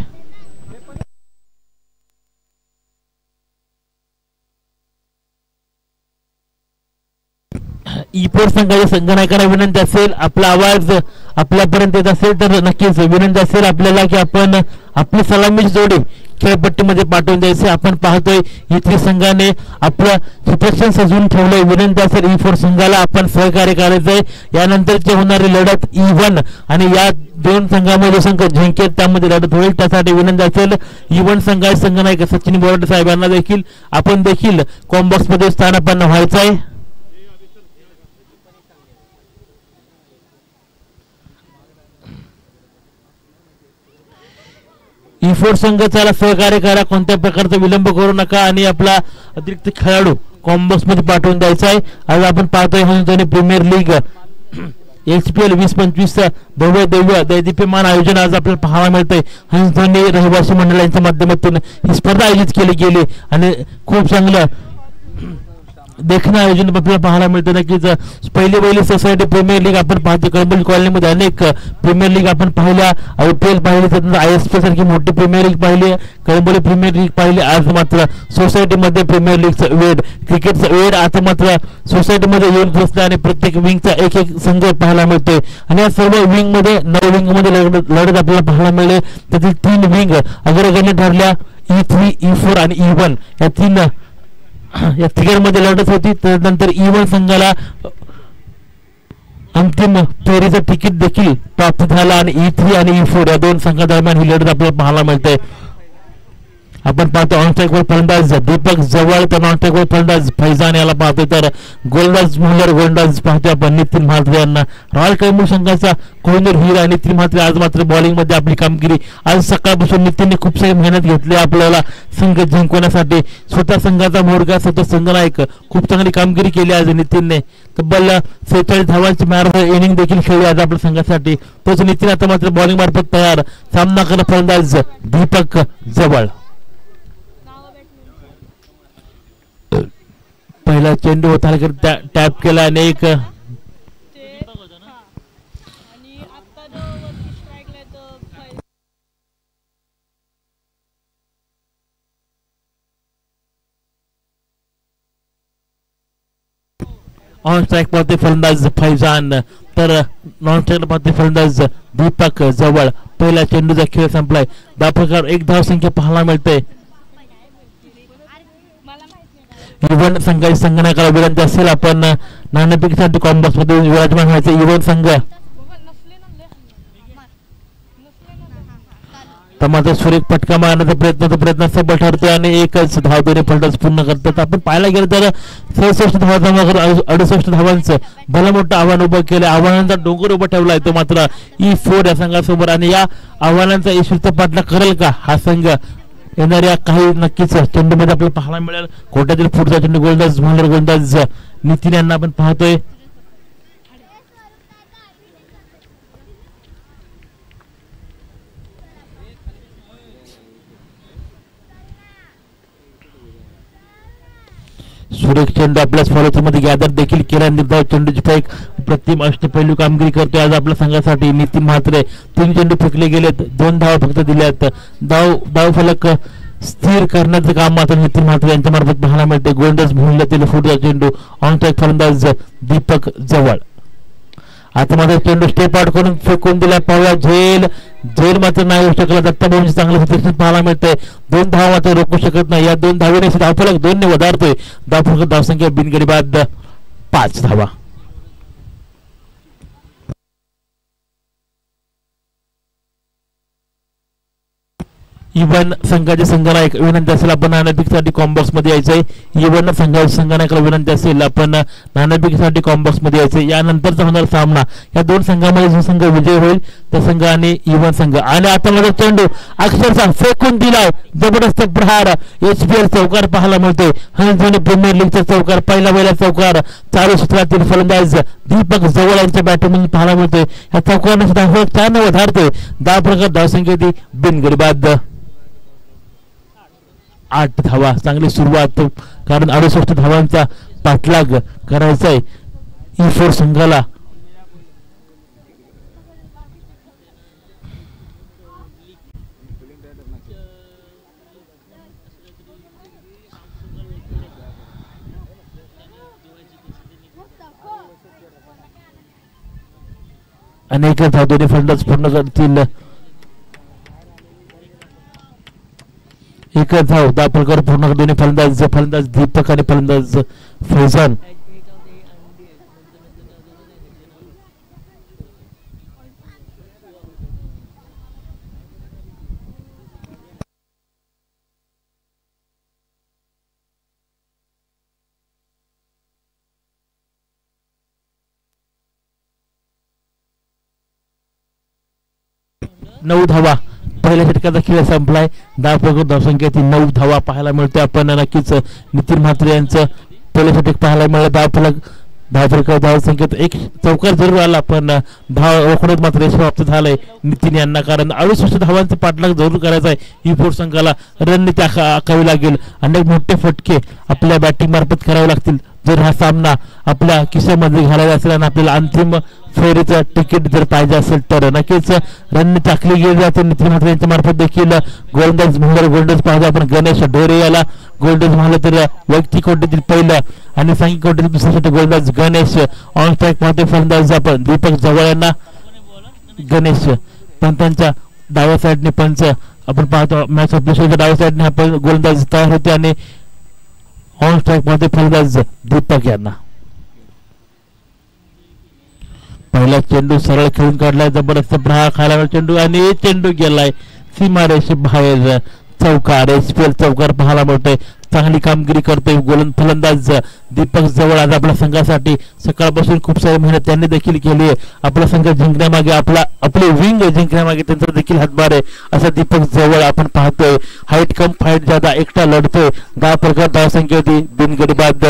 E4 संघाच्या संघनायकांना विनंती असेल, आपला आवाज आपल्यापर्यंत येत असेल तर नक्कीच विनंती असेल आपल्याला की आपण आपली सलामीची जोडी खेळपट्टीमध्ये पाठवून द्यायचे. आपण पाहतोय E3 संघाने आपलं क्षेत्ररक्षण सजवून ठेवलंय. विनंती असेल E4 संघाला आपण सहकार्य करायचंय. यानंतरची होणारी लढत E1 आणि या दोन संघामध्ये संघ जिंकेल त्यामध्ये लढत होईल. त्यासाठी विनंती असेल E1 संघाचे संघनायक सचिन बोराटे साहेबांना देखील आपण देखील कॉम्बॉक्स मध्ये स्थानापन्न व्हायचं आहे. E4 संघाला सहकार्य करा, कोणत्या प्रकारचा विलंब करू नका आणि आपला अतिरिक्त खेळाडू कॉम्बॉक्स मध्ये पाठवून द्यायचा आहे. आज आपण पाहतोय हंसध्वनी प्रीमियर लीग HPL 2025 भव्य दिव्य दैदिप्यमान आयोजन आज आपल्याला पाहायला मिळतंय. हंसध्वनी रहिवासी मंडळांच्या माध्यमातून ही स्पर्धा आयोजित केली गेली आणि खूप चांगलं देखणं आयोजन आपल्याला पाहायला मिळतं. नक्कीच पहिली सोसायटी प्रीमियर लीग आपण पाहतो. कळंबोली कॉलनीमध्ये अनेक प्रीमियर लीग आपण पाहिल्या, IPL पाहिली, त्यानंतर ISP सारखी मोठी प्रीमियर लीग पाहिली, कळंबोली प्रीमियर लीग पाहिली. आज मात्र सोसायटीमध्ये प्रीमियर लीगचं वेळ, क्रिकेटचं वेळ आता मात्र सोसायटीमध्ये येऊन पोहोचलं आणि प्रत्येक विंगचा एक एक संघ पाहायला मिळतोय आणि या सर्व विंगमध्ये 9 विंगमध्ये लढत आपल्याला पाहायला मिळेल. त्यातील 3 विंग अग्रगण्य ठरल्या. E3, E4 आणि E1 या तिघांमध्ये लढत होती. त्यानंतर E1 संघाला अंतिम फेरीचं तिकीट देखील प्राप्त झाला आणि E3 आणि E4 या दोन संघादरम्यान ही लढत आपल्याला पाहायला मिळते. आपण पाहतो ऑनस्ट्राईकवर फलंदाज दीपक जवळ, तर नॉनस्ट्राईकवर फलंदाज फैजान याला पाहतोय. तर गोलंदाज पाहतोय आपण नितीन म्हात्रे यांना. रॉयल कैमूर संघाचा कोहिनूर हिरा नितीन म्हात्रे आज मात्र बॉलिंग मध्ये आपली कामगिरी. आज सकाळपासून नितीनने खूप सारी मेहनत घेतली आपल्याला संघ जिंकवण्यासाठी. स्वतः संघाचा मोरगा, स्वतः संघनायक, खूप चांगली कामगिरी केली आज नितीनने. तब्बल 46 धावांची मॅरेथॉन इनिंग देखील खेळली आज आपल्या संघासाठी. तोच नितीन आता मात्र बॉलिंग मार्फत तयार. सामना करत फलंदाज दीपक जवळ. पहिला चेंडू होता टॅप केला आणि एक ऑन स्ट्राइक पाहते फलंदाज फैजान, तर नॉन स्ट्राइक पाहते फलंदाज दीपक जवळ. पहिला चेंडूचा खेळ संपलाय. धावफलकावर 1 धावसंख्या पाहायला मिळते. E1 संघाची संघनायकाला विनंती असेल आपण नाणेफेकीसाठी कॉम्बॉक्स मध्ये विराजमान व्हायचे. E1 संघ मात्र सुरेख फटका मारण्याचा प्रयत्न सफल ठरतोय आणि एकच धाव दोन्ही फलंदाज पूर्ण करतात. आपण पाहायला गेलं तर 67 धावा जमा करून 68 धावांचं भलं मोठं आव्हान उभं केलं. आव्हानांचा डोंगर उभा ठेवला आहे तो मात्र E4 या संघासमोर आणि या आव्हानांचा यशस्वी पाठलाग करेल का हा संघ येणाऱ्या काही नक्कीच चेंडूमध्ये आपल्याला पाहायला मिळेल. कोट्यातील पुढचा चेंडू गोलंदाज मल्हार गोलंदाज नितीन यांना आपण पाहतोय. सुरेख चेंडू आपल्या फॉलोमध्ये गॅदर देखील केला. निर्धाव चेंडूची फेक प्रतिम अष्टपैलू कामगिरी करतोय आज आपल्या संघासाठी नितीन म्हात्रे. 3 चेंडू फेकले गेलेत, 2 धावा फक्त दिल्यात. धाव फलक स्थिर करण्याचं काम मात्र नितीन म्हात्रे यांच्या मार्फत पाहायला मिळते. गोलंदाज भूमिलेतील पुढचा चेंडू ऑन स्ट्राईक फलंदाज दीपक जवळ. आता मात्र चेंडू स्टेप आउट करून फेकून दिला. पाहूया झेल मात्र नाही होऊ शकला. दत्ताभाऊंची चांगलं सतीक्षण पाहायला मिळतंय. 2 धावा मात्र रोखू शकत नाही. या 2 धावेने धावफलक 2 ने वधारतोय. धावफलक धावसंख्या बिनगडी बाद 5 धावा. इवन संघाचे संघनायक विनंती असेल आपण नाणेफेकीसाठी कॉम्बॉक्स मध्ये यायचंय. इवन संघनायकाला विनंती असेल आपण नाणेफेकीसाठी कॉम्बॉक्स मध्ये यायचंय. यानंतरचा होणार सामना या 2 संघांमध्ये जो संघ विजय होईल त्या संघ आणि इवन संघ. आणि आता माझा चेंडू अक्षरशः फेकून दिलाय. जबरदस्त प्रहार HPL चौकार पाहायला मिळतोय. हंसधोनी प्रीमियर लीगचा चौकार, पहिला चौकार चालू क्षेत्रातील फलंदाज दीपक जवळ यांच्या बॅटिंग पाहायला मिळतोय. या चौकाराने सुद्धा 4 ने वधारतोय. धावफलक धावसंख्या ती बिनगडी बाद 8 धावा. चांगली सुरुवात कारण 68 धावांचा पाठलाग करायचा आहे E4 संघाला. अनेक धाव दोन्ही फलंदाज पूर्ण करतील. एकच धाव धावफलकावर पूर्ण दोन्ही फलंदाज दीपक आणि फलंदाज फैजान. नऊ धावा पहिल्या षटकाचा खेळ संपलाय. धावफलक धावसंख्या ती 9 धावा पाहायला मिळते. आपण नक्कीच नितीन म्हात्रे यांचं पहिलं षटक पाहायला मिळालं. धावफलक धावसंख्येत 1 चौकार जरूर आला पण धाव रोखण्यात मात्र समाप्त झालंय नितीन यांना. कारण 68 धावांचा पाठलाग जरूर करायचा आहे E4 संघाला. रणनीती आखावी लागेल. अनेक मोठे फटके आपल्या बॅटिंग मार्फत करावे लागतील जर हा सामना आपल्या खिशामध्ये घालायचा असेल आणि आपल्याला अंतिम फेरीचं तिकीट जर पाहिजे असेल तर नक्कीच रणनीती आखली गेली जाते नितीन म्हात्रे यांच्या मार्फत देखील. गोलंदाज पाहतो आपण गणेश ढोरे याला गोलंदाज म्हणलं तर वैयक्तिक कोटीतील पहिलं आणि सांघिक कोटीतील दुसऱ्यासाठी गोलंदाज गणेश. ऑन स्ट्राईक मध्ये फलंदाज आपण दीपक जवळ यांना. गणेश पंतांच्या डाव्या साईडने पंच आपण पाहतो. मॅच ऑफिशियलच्या डाव्या साईडने आपण गोलंदाज तयार होते आणि ऑन स्ट्राईक मध्ये फलंदाज दीपक यांना. पहिला चेंडू सरळ खेळून काढलाय. जबरदस्त प्रहार खायला चेंडू आणि चेंडू गेलाय सीमारेषे बाहेर. चौकार HPL चौकार पाहायला मिळतोय. चांगली कामगिरी करतोय फलंदाज दीपक जवळ. आज आपल्या संघासाठी सकाळपासून खूप सारी मेहनत त्यांनी देखील केली आहे. आपला संघ जिंकण्यामागे आपले विंग जिंकण्यामागे त्यांचा देखील हातभार आहे असं दीपक जवळ आपण पाहतोय. हाईट कम फाईट ज्यादा एकटा लढतोय. धावफलक धावसंख्या होती बिनगडी बाद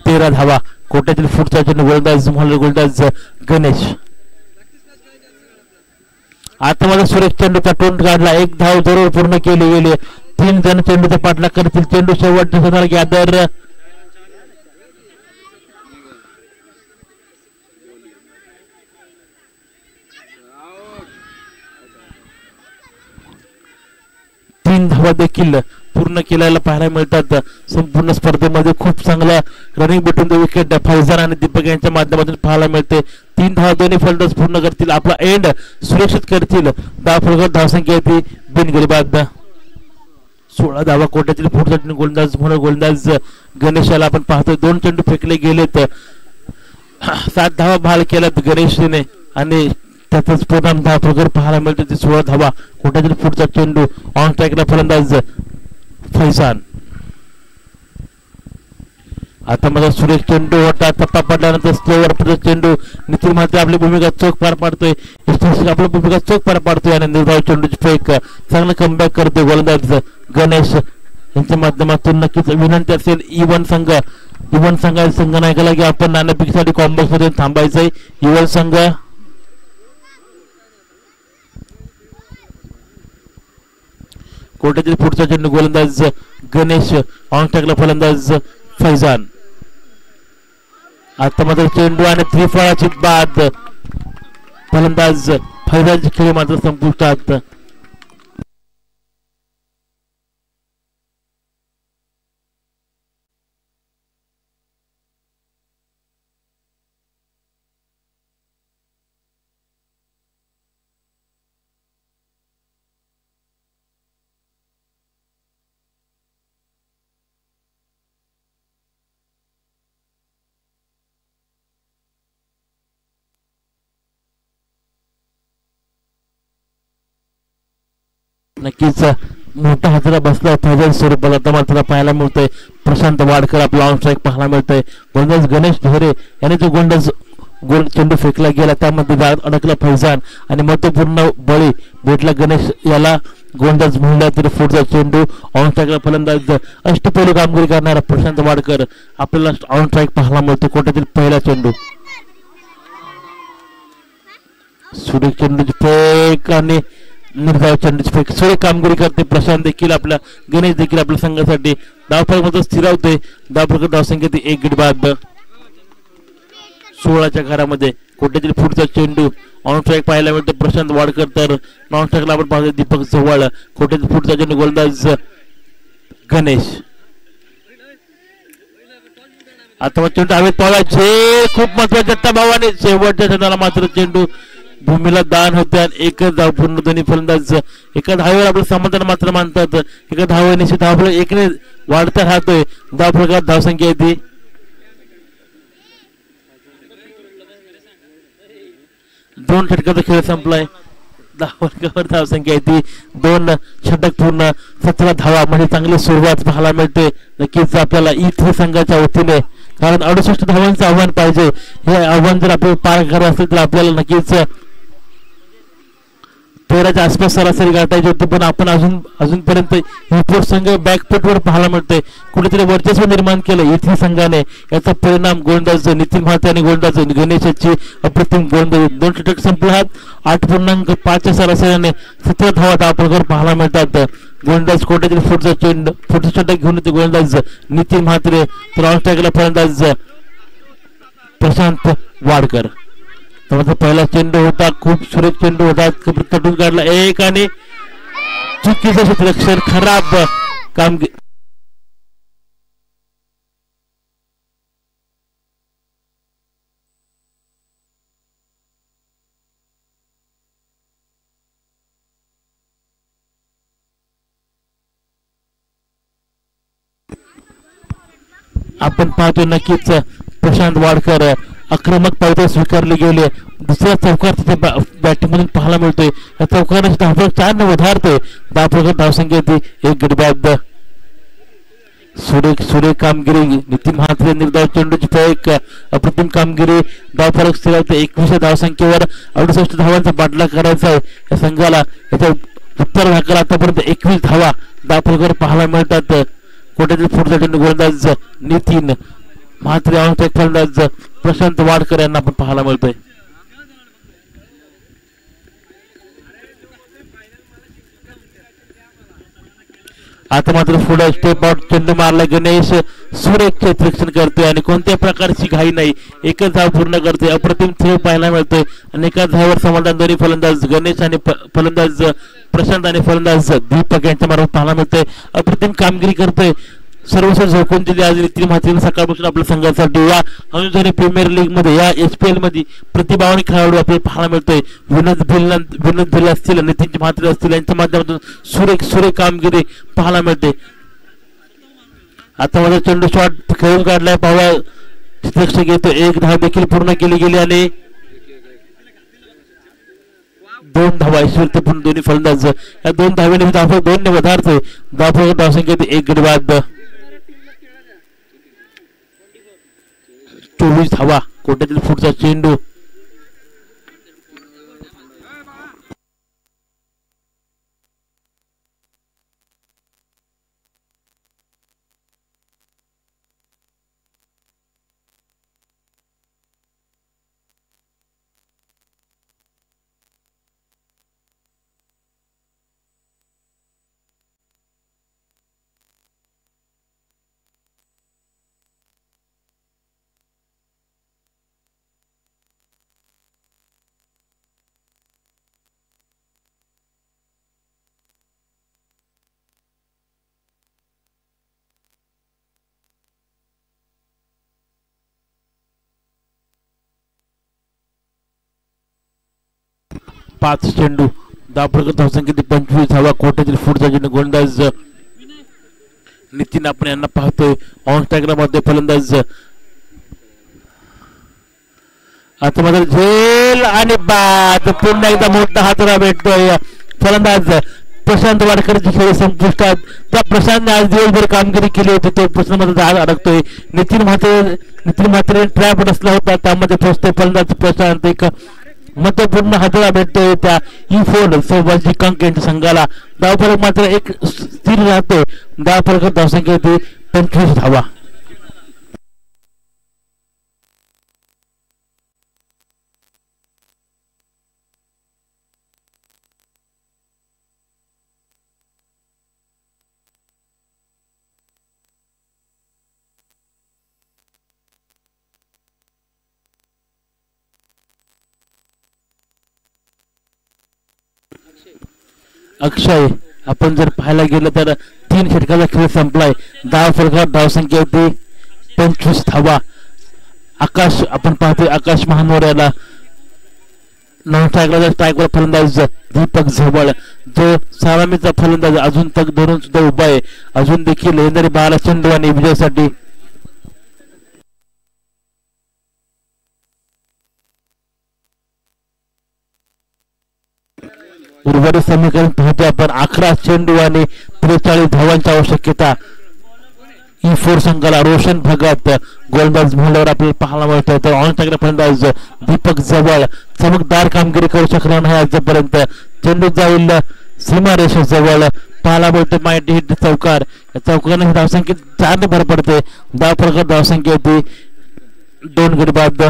13 धावा. कोट्यातील पुढचा चेंडू गोलंदाज गणेश. आता माझा सुरेश चेंडूचा तोंड काढला. 1 धाव जरूर पूर्ण केली गेली. 3 जण चेंडूचा पाठलाग करतील. चेंडू शेवटच्या होणार गॅदर. तीन धावा देखील पूर्ण केल्याला पाहायला मिळतात. संपूर्ण स्पर्धेमध्ये खूप चांगला running between the wicket Faizan आणि दीपक यांच्या माध्यमातून पाहायला मिळते. 3 धावा दोन्ही फलंदाज पूर्ण करतील. आपला एंड सुरक्षित करतील. धावफलक धावसंख्या येते बिनगडी बाद 16 धावा. कोट्यातील पुढचा गोलंदाज गणेशाला आपण पाहतोय. 2 चेंडू फेकले गेलेत. 7 धावा बहाल केल्यात गणेशने आणि त्यातच पुन्हा धाव प्रकार पाहायला मिळते ती 16 धावा. कोट्यातील पुढचा चेंडू ऑन स्ट्राईकला फलंदाज फैजान. आता माझा सुरेश चेंडू होता टप्पा पडल्यानंतर स्लोवर चेंडू नितीन म्हात्रे आपली भूमिका चोख पार पाडतोय. आपली भूमिका चोख पार पाडतोय आणि निर्धाव चेंडूची फेक चांगलं कमबॅक करतोय गोलंदाज गणेश यांच्या माध्यमातून. नक्कीच विनंती असेल इवन संघनायकाला की आपण नाणेफेकीसाठी कॉम्बॉक्स मध्ये थांबायचंय. इवन संघ कोट्यातील पुढचा चेंडू गोलंदाज गणेश ऑन स्ट्राईकला फलंदाज फैजान. आता मात्र चेंडू आणि 3 फळाची बाद. फलंदाज फैजानची खेळी मात्र संपुष्टात. नक्कीच मोठा हातरा बसला फैजान स्वरूपात. आता मात्र पाहायला मिळतोय प्रशांत वाडकर आपला ऑन स्ट्राईक पाहायला मिळतोय. गोलंदाज गणेश ढोरे याने जो गोल चेंडू फेकला गेला त्यामध्ये जाळ्यात अडकला फैजान आणि महत्वपूर्ण बळी भेटला गणेश याला. गोलंदाज म्हणला तरी पुढचा चेंडू ऑन स्ट्राईकला फलंदाज अष्टपैलू कामगिरी करणारा प्रशांत वाडकर आपल्याला ऑन स्ट्राईक पाहायला मिळतो. कोट्यातील पहिला चेंडू सुरेख चेंडूची फेक आणि निर्धाव चेंडूची फेक सुरेख कामगिरी करते. प्रशांत देखील आपल्या गणेश देखील आपल्या संघासाठी धावफलक मध्ये स्थिरावते. धावफलक धावसंख्या 1 गडी बाद 16च्या घरामध्ये. कोट्यातील पुढचा चेंडू ऑन स्ट्राईक पाहायला मिळतो प्रशांत वाडकर तर नॉन स्ट्राईकला आपण पाहतो दीपक चव्हाण. कोट्यातील पुढचा चेंडू गोलंदाज गणेश. आता चेंडू हवेत पाहायचे खूप महत्वाच्या दबावाने शेवटच्या चेंडूला मात्र चेंडू भूमीला दान होते आणि एकच धाव पूर्ण. दोन्ही फलंदाज एका धावेवर आपलं समाधान मात्र मानतात. एका धावेने धावफलक 1ने वाढता राहतोय. धावफलकात धावसंख्या येते 2 षटकाचा खेळ संपलाय. धावफलकावर धावसंख्या येते 2 षटक पूर्ण 17 धावा म्हणजे चांगली सुरुवात पाहायला मिळते. नक्कीच आपल्याला E3 संघाच्या वतीने कारण 68 धावांचं आव्हान पाहिजे. हे आव्हान जर आपल्याला पार करायचं असेल तर आपल्याला नक्कीच 13च्या आसपास सरासरी गाठायची होती. पण आपण अजूनपर्यंत हिपोर्ट संघ बॅकफुटवर पाहायला मिळतोय. कुठेतरी वर्चस्व निर्माण केलं E3 संघाने. याचा परिणाम गोलंदाज नितीन म्हात्रे आणि गोलंदाज गणेश याची अप्रतिम गोलंदाज 2 षटक संपला 8.5च्या सरासरीने 17 धावा धावफलकावर पाहायला मिळतात. गोलंदाज कोट्यातील पुढचं षटक घेऊन येते गोलंदाज नितीन म्हात्रे तर ऑन स्ट्राईकला फलंदाज प्रशांत वाडकर. तर पहिला चेंडू होता खूप सुरेख चेंडू होता तटून काढला एक आणि चुकीचं क्षेत्ररक्षण खराब कामगिरी. आपण पाहतो नक्कीच प्रशांत वाडकर आक्रमक पावते स्वीकारले गेले. दुसऱ्या चौकार तिथे बॅटिंग मधून पाहायला मिळतोय. या चौकाने धावफलक 4 ने वधारतोय. धावफलकात धावसंख्या येते 1 गडी बाद. सुरेख कामगिरी नितीन म्हात्रे निर्धाव चेंडूची फेक अप्रतिम कामगिरी. धावफलक स्थिरावते 21 धावसंख्येवर 68 धावांचा पाठलाग करायचा आहे या संघाला. याच्या उत्तर भागाला आतापर्यंत 21 धावा धावफलकावर पाहायला मिळतात. कोट्यातील पुढचा चेंडू गोलंदाज नितीन म्हात्रे ऑन स्ट्राईक फलंदाज प्रशांत वाडकर यांना आपण पाहायला मिळतोय. आता मात्र पुढे स्टेप आउट चेंडू मारला गणेश सुरेख क्षेत्ररक्षण करतोय आणि कोणत्या प्रकारची घाई नाही. एकच धाव पूर्ण करतोय. अप्रतिम खेळ पाहायला मिळतोय आणि एकाच धावावर समाधान दोन्ही फलंदाज गणेश आणि फलंदाज प्रशांत आणि फलंदाज दीपक यांच्या मार्फत पाहायला मिळतोय. अप्रतिम कामगिरी करतोय. सर्वस्व झोकून दिली आज नितीन म्हात्रे सकाळपासून आपल्या संघासाठी या हनुझारी प्रीमियर लीग मध्ये या HPL मध्ये प्रतिभावानी खेळाडू आपल्याला पाहायला मिळतोय. विनोद भिल्ल असतील नितीन म्हात्रे असतील यांच्या माध्यमातून सुरेख कामगिरी पाहायला मिळते. आता माझा चेंडू शॉट खेळून काढलाय पाहावा क्षेत्ररक्षक येतो. 1 धाव देखील पूर्ण केली गेली आणि 2 धावा ईश्वरपूर्ण दोन्ही फलंदाज या 2 धावेने धाव 2 ने वधारते धाव धावसंख्या 1 गडी बाद 24 धावा कोट्यातील फुटचा चेंडू पाच चेंडू धाव धावसंख्या 25 धावा कोट्यातील फुटचा चेंडू गोलंदाज नितीन आपण यांना पाहतोय ऑन स्ट्राइकला मध्ये फलंदाज आता मात्र झेल आणि बाद पुन्हा एकदा मोठा हातरा भेटतोय फलंदाज प्रशांत वाडकरची खेळ संपुष्टात त्या प्रशांतने आज दिवसभर कामगिरी केली होती तो प्रश्न मध्ये आज अडकतोय नितीन मात्र ट्रॅप असला होता त्यामध्ये फसतोय फलंदाज प्रशांत एक महत्वपूर्ण हातळा भेटतोय त्या E4 सोबत कंक यांच्या संघाला धावफलक मात्र एक स्थिर राहतोय धावफलक धावसंख्या 25 धावा अक्षय आपण जर पाहायला गेलं तर 3 षटकाचा खेळ संपलाय धावफलकात धावसंख्या 25 धावा आकाश आपण पाहतोय आकाश महानोऱ्याला नॉन स्ट्राइकला स्ट्राइकवर फलंदाज दीपक झबळ जो सलामीचा फलंदाज अजून तक धरून सुद्धा उभा आहे अजून देखील येणारे 12 चेंडू आणि विजयासाठी उर्वरित समीकरण पाहतो आपण 11 चेंडू आणि 43 धावांची आवश्यकता E4 संघाला रोशन भगत गोलंदाज म्हणल्यावर आपल्याला पाहायला मिळतोय तर ऑन स्ट्राइकला फलंदाज दीपक जवळ चमकदार कामगिरी करू शकणार नाही आजपर्यंत चेंडू जाईल सीमारेषे जवळ पाहायला मिळतोय माहिती हिट चौकार या चौकाने धावसंख्येत 4 ने भर पडते धावफलकात धावसंख्या 2 गडी बाद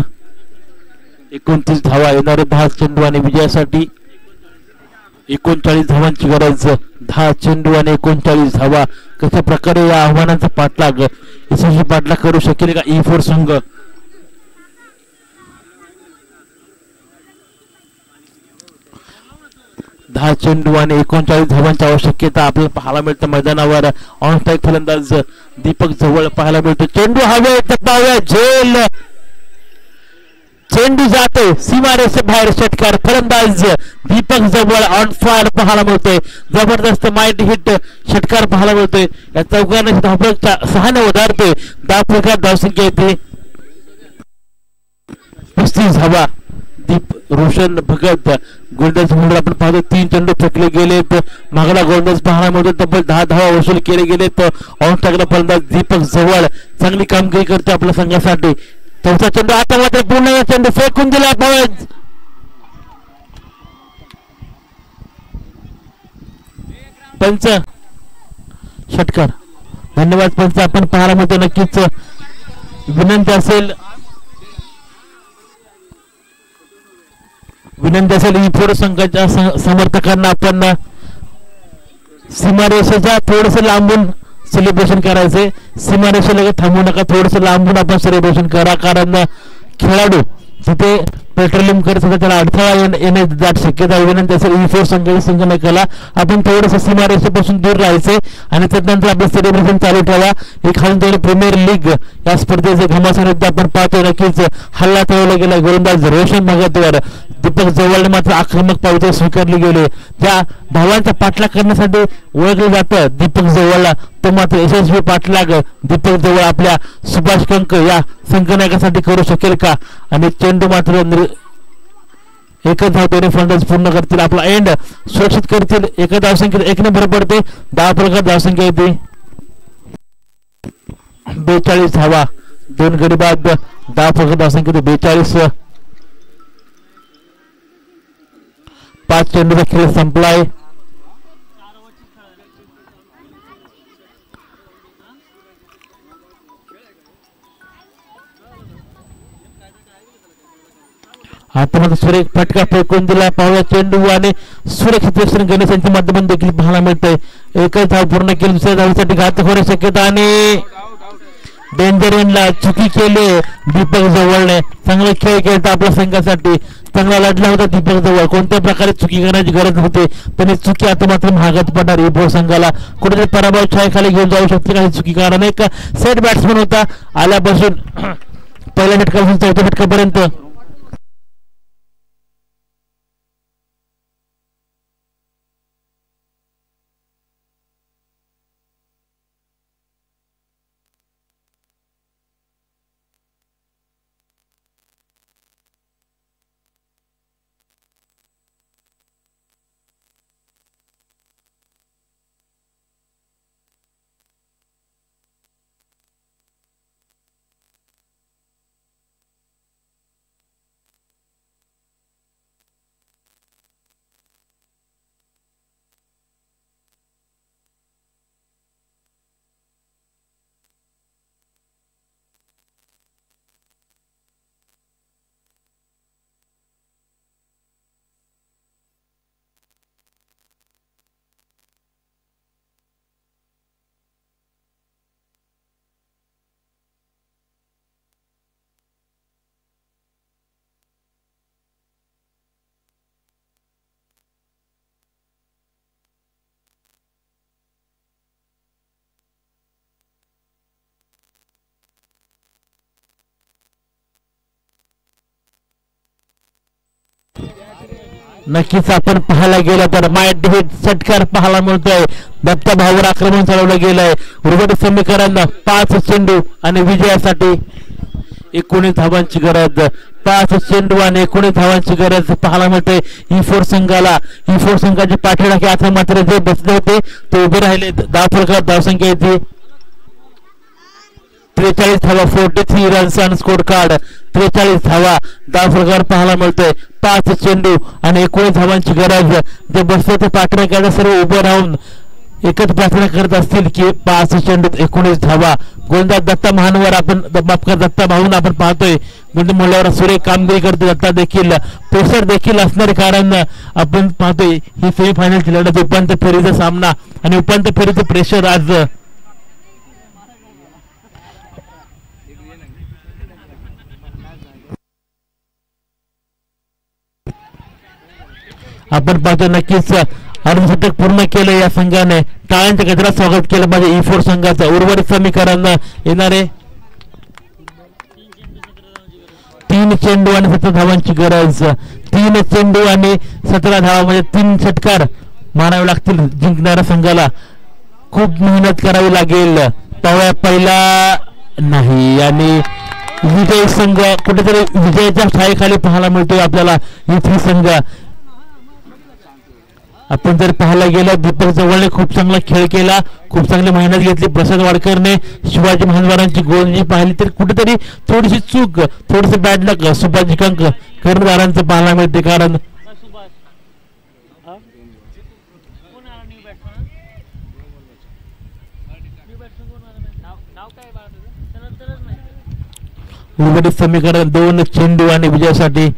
29 धावा येणारे 10 चेंडू आणि विजयासाठी 39 धावांची गरज 10 चेंडू आणि 39 धावा कशा प्रकारे या आव्हानाचा पाठलाग यशस्वी पाठलाग करू शकेल का E4 संघ 10 चेंडू आणि 39 धावांची आवश्यकता आपल्याला पाहायला मिळतं मैदानावर ऑन स्ट्राइक फलंदाज दीपक जवळ पाहायला मिळतो चेंडू हवे झेल चेंडू जाते सीमारेषे बाहेर षटकार फलंदाज दीपक जवळ ऑन फायर पाहायला मिळतोय जबरदस्त माइंड हिट षटकार पाहायला मिळतोय या चौकाने धावफलकाच्या 6 ने उधारतोय धावफलकात धावसंख्या येते 35 धावा दीप रोशन भगत गोलंदाज म्हणून आपण पाहतो 3 चेंडू फेकले गेलेत मागला गोलंदाज पाहायला मिळतो तब्बल 10 धावा वसूल केले गेलेत ऑन स्ट्राइकला फलंदाज दीपक जवळ चांगली कामगिरी करतो आपल्या संघासाठी चौथा चेंडू आता मात्र पुन्हा चेंडू फेकून दिला पाहिजे पंच षटकार धन्यवाद पंच आपण पाहायला मिळतो नक्कीच विनंती असेल E4 संघाच्या समर्थकांना आपण सीमारेषेच्या थोडस लांबून सेलिब्रेशन करायचे सीमारेषेला थांबू नका थोडस लांबून आपण सेलिब्रेशन करा कारण खेळाडू तिथे पेट्रोलिंग करत होता त्याला अडथळा येण्याची दाट शक्यता विनंती असेल E4 संघाच्या संघटनेला आपण थोडंसं सीमारेषेपासून दूर राहायचे आणि त्यानंतर आपलं सेलिब्रेशन चालू ठेवा एक खाली प्रीमियर लीग या स्पर्धेचे घमासान आपण पाहतो नक्कीच हल्ला ठेवला गेला गोलंदाज रोशन भगतवर दीपक जवळ मात्र आक्रमक पावले स्वीकारले गेले त्या धावांचा पाठलाग करण्यासाठी ओळखलं जातं दीपक जवळला तो मात्र यशस्वी पाठलाग दीपक जवळ आपल्या सुभाष कंक या संघनायकासाठी करू शकेल का आणि चेंडू मात्र एकच धाव दोन्ही फलंदाज पूर्ण करतील, आपला एंड सुरक्षित करतील. एका धावसंख्येत 1 ने भर पडते. 10 फलकात धावसंख्या येते 42 धावा. 2 गडी बाद 10 फलकात धावसंख्या 42. 5 चेंडूचा खेळ संपलाय. आता सुरेख फटका फेकून दिला. पाहूया चेंडू आणि सुरक्षित रक्षण गणेशांच्या माध्यमातून देखील पाहायला मिळतंय. एकच धाव पूर्ण केली. दुसऱ्या धावसाठी घातक होण्याची शक्यता आणि डेंजर एंडला चुकी केली दीपक जवळने. चांगला खेळ खेळता आपल्या संघासाठी, चांगला लढला होता दीपक जवळ. कोणत्या प्रकारे चुकी करण्याची गरज होती, पण ही चुकी आता मात्र महागात पडणार. इबो संघाला कुठेतरी पराभव छायाखाली घेऊन जाऊ शकते काही चुकी, कारण एक सेट बॅट्समन होता आल्यापासून पहिल्या षटकापासून चौथ्या षटकापर्यंत. नक्कीच आपण पाहायला गेलं तर माइट हिट षटकार पाहायला मिळतोय. दत्ता भाऊवर आक्रमण चालवलं गेलंय. उर्वरित समीकरण 5 चेंडू आणि विजयासाठी 19 धावांची गरज. 5 चेंडू आणि 19 धावांची गरज पाहायला मिळते ई4 संघाला. ई4 संघाचे पाठीराखे आता मात्र जे बसले होते ते उभे राहिले. 10 फलकात धावसंख्या येते 43 धावा. 43 रन्स ऑन स्कोर कार्ड. 43 धावा 10 फलकावर पाहायला मिळतोय. 5 चेंडू आणि 19 धावांची गरज. जे बसले ते पाठीराख्याला सर्व उभं राहून एकच प्रार्थना करत असतील की 5 चेंडूत 19 धावा. गोलंदाज दत्ता महानवर आपण दत्ता भाऊन आपण पाहतोय. गुंड मुलावर सुरेख कामगिरी करते दत्ता देखील. प्रेशर देखील असणारे, कारण आपण पाहतोय ही सेमीफायनलची लढत, उपांत्य फेरीचा सामना आणि उपांत्य फेरीचं प्रेशर आज आपण पाहतो. नक्कीच अर्धशतक पूर्ण केलं या संघाने. टाळ्यांच्या गजरात स्वागत केलं पाहिजे ई4 संघाचं. उर्वरित समीकरण येणारे 3 चेंडू आणि 17 धावांची गरज. 3 चेंडू आणि 17 धावा म्हणजे 3 षटकार मारावे लागतील जिंकणाऱ्या संघाला. खूप मेहनत करावी लागेल. पाहूया पहिला नाही आणि विजय संघ कुठेतरी विजयाच्या छायेखाली पाहायला मिळतोय आपल्याला ई3 संघ. आपण जर पाहायला गेलं दीपक जवळने खूप चांगला खेळ केला, खूप चांगली मेहनत घेतली. प्रसाद वाडकरने शिवाजी महानवरांची गोल जी पाहिली तर कुठेतरी थोडीशी चूक, थोडस बॅड लक सुभाष कंक कर्णधारांचं पाहायला मिळते. कारण उर्वरित समीकरण 2 चेंडू आणि विजयासाठी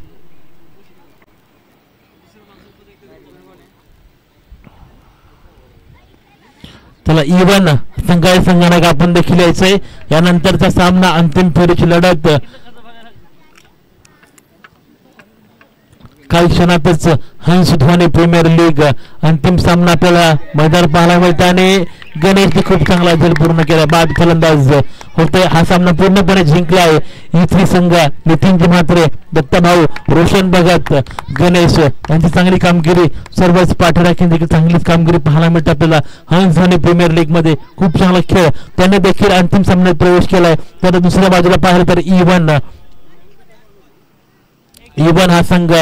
त्याला इवन संघाने आपण देखील यायचंय. यानंतरचा सामना अंतिम फेरीची लढत काही क्षणातच हंस धोनी प्रीमियर लीग अंतिम सामना आपल्याला मैदान पाहायला मिळतं आणि गणेशने खूप चांगला झेल पूर्ण केला. बाद फलंदाज होते. हा सामना पूर्णपणे जिंकला आहे ई3 संघ. नितीन म्हात्रे, दत्ता भाऊ, रोशन भगत, गणेश यांची चांगली कामगिरी. सर्वच पाठराखीन देखील चांगलीच कामगिरी पाहायला मिळते आपल्याला. हंस धोनी प्रीमियर लीग मध्ये खूप चांगला खेळ. त्याने देखील अंतिम सामन्यात प्रवेश केलाय. तर दुसऱ्या बाजूला पाहिलं तर इवन हा संघ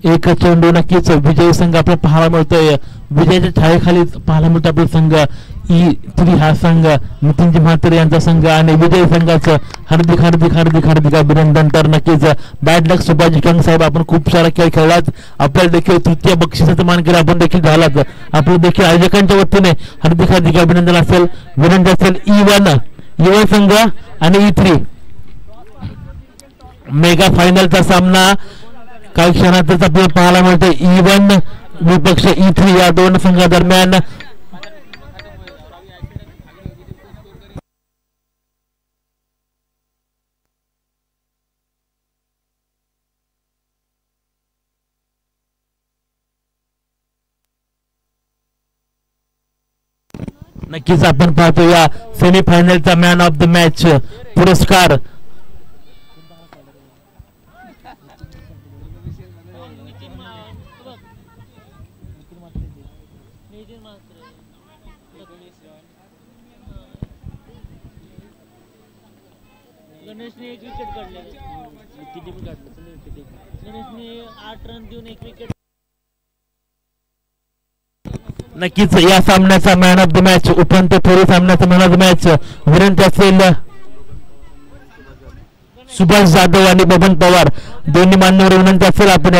एक चेंडू नक्कीच विजयी संघ आपल्याला पाहायला मिळतोय. विजयाच्या छायेखाली पाहायला मिळतो आपला संघ E3 हा संघ नितीनजी म्हात्रे यांचा संघ आणि विजयी संघाचं हार्दिक हार्दिक हार्दिक हार्दिक अभिनंदन. तर नक्कीच बॅड लक सुभाष कंग साहेब, आपण खूप सारा खेळ खेळलात. आपल्याला देखील तृतीय बक्षिसाचा मान केला आपण देखील झालात. आपल्या देखील आयोजकांच्या वतीने हार्दिक हार्दिक अभिनंदन असेल, विनंती असेल. E1 संघ आणि E3 मेगा फायनलचा सामना काही क्षणातच आपल्याला पाहायला मिळतोय. E1 विपक्ष E3 या दोन संघादरम्यान नक्कीच आपण पाहतो या सेमीफायनलचा मॅन ऑफ द मॅच पुरस्कार गणेशने एक विकेट काढले. किती पण काढलं गणेशने 8 रन देऊन एक विकेट. नक्कीच या सामन्याचा मॅन ऑफ द मॅच उपंत थोडी सामन्याचा मॅन ऑफ द मॅच विनंती असेल सुभाष जाधव आणि बबन पवार दोन्ही मान्यवर विनंती असेल आपण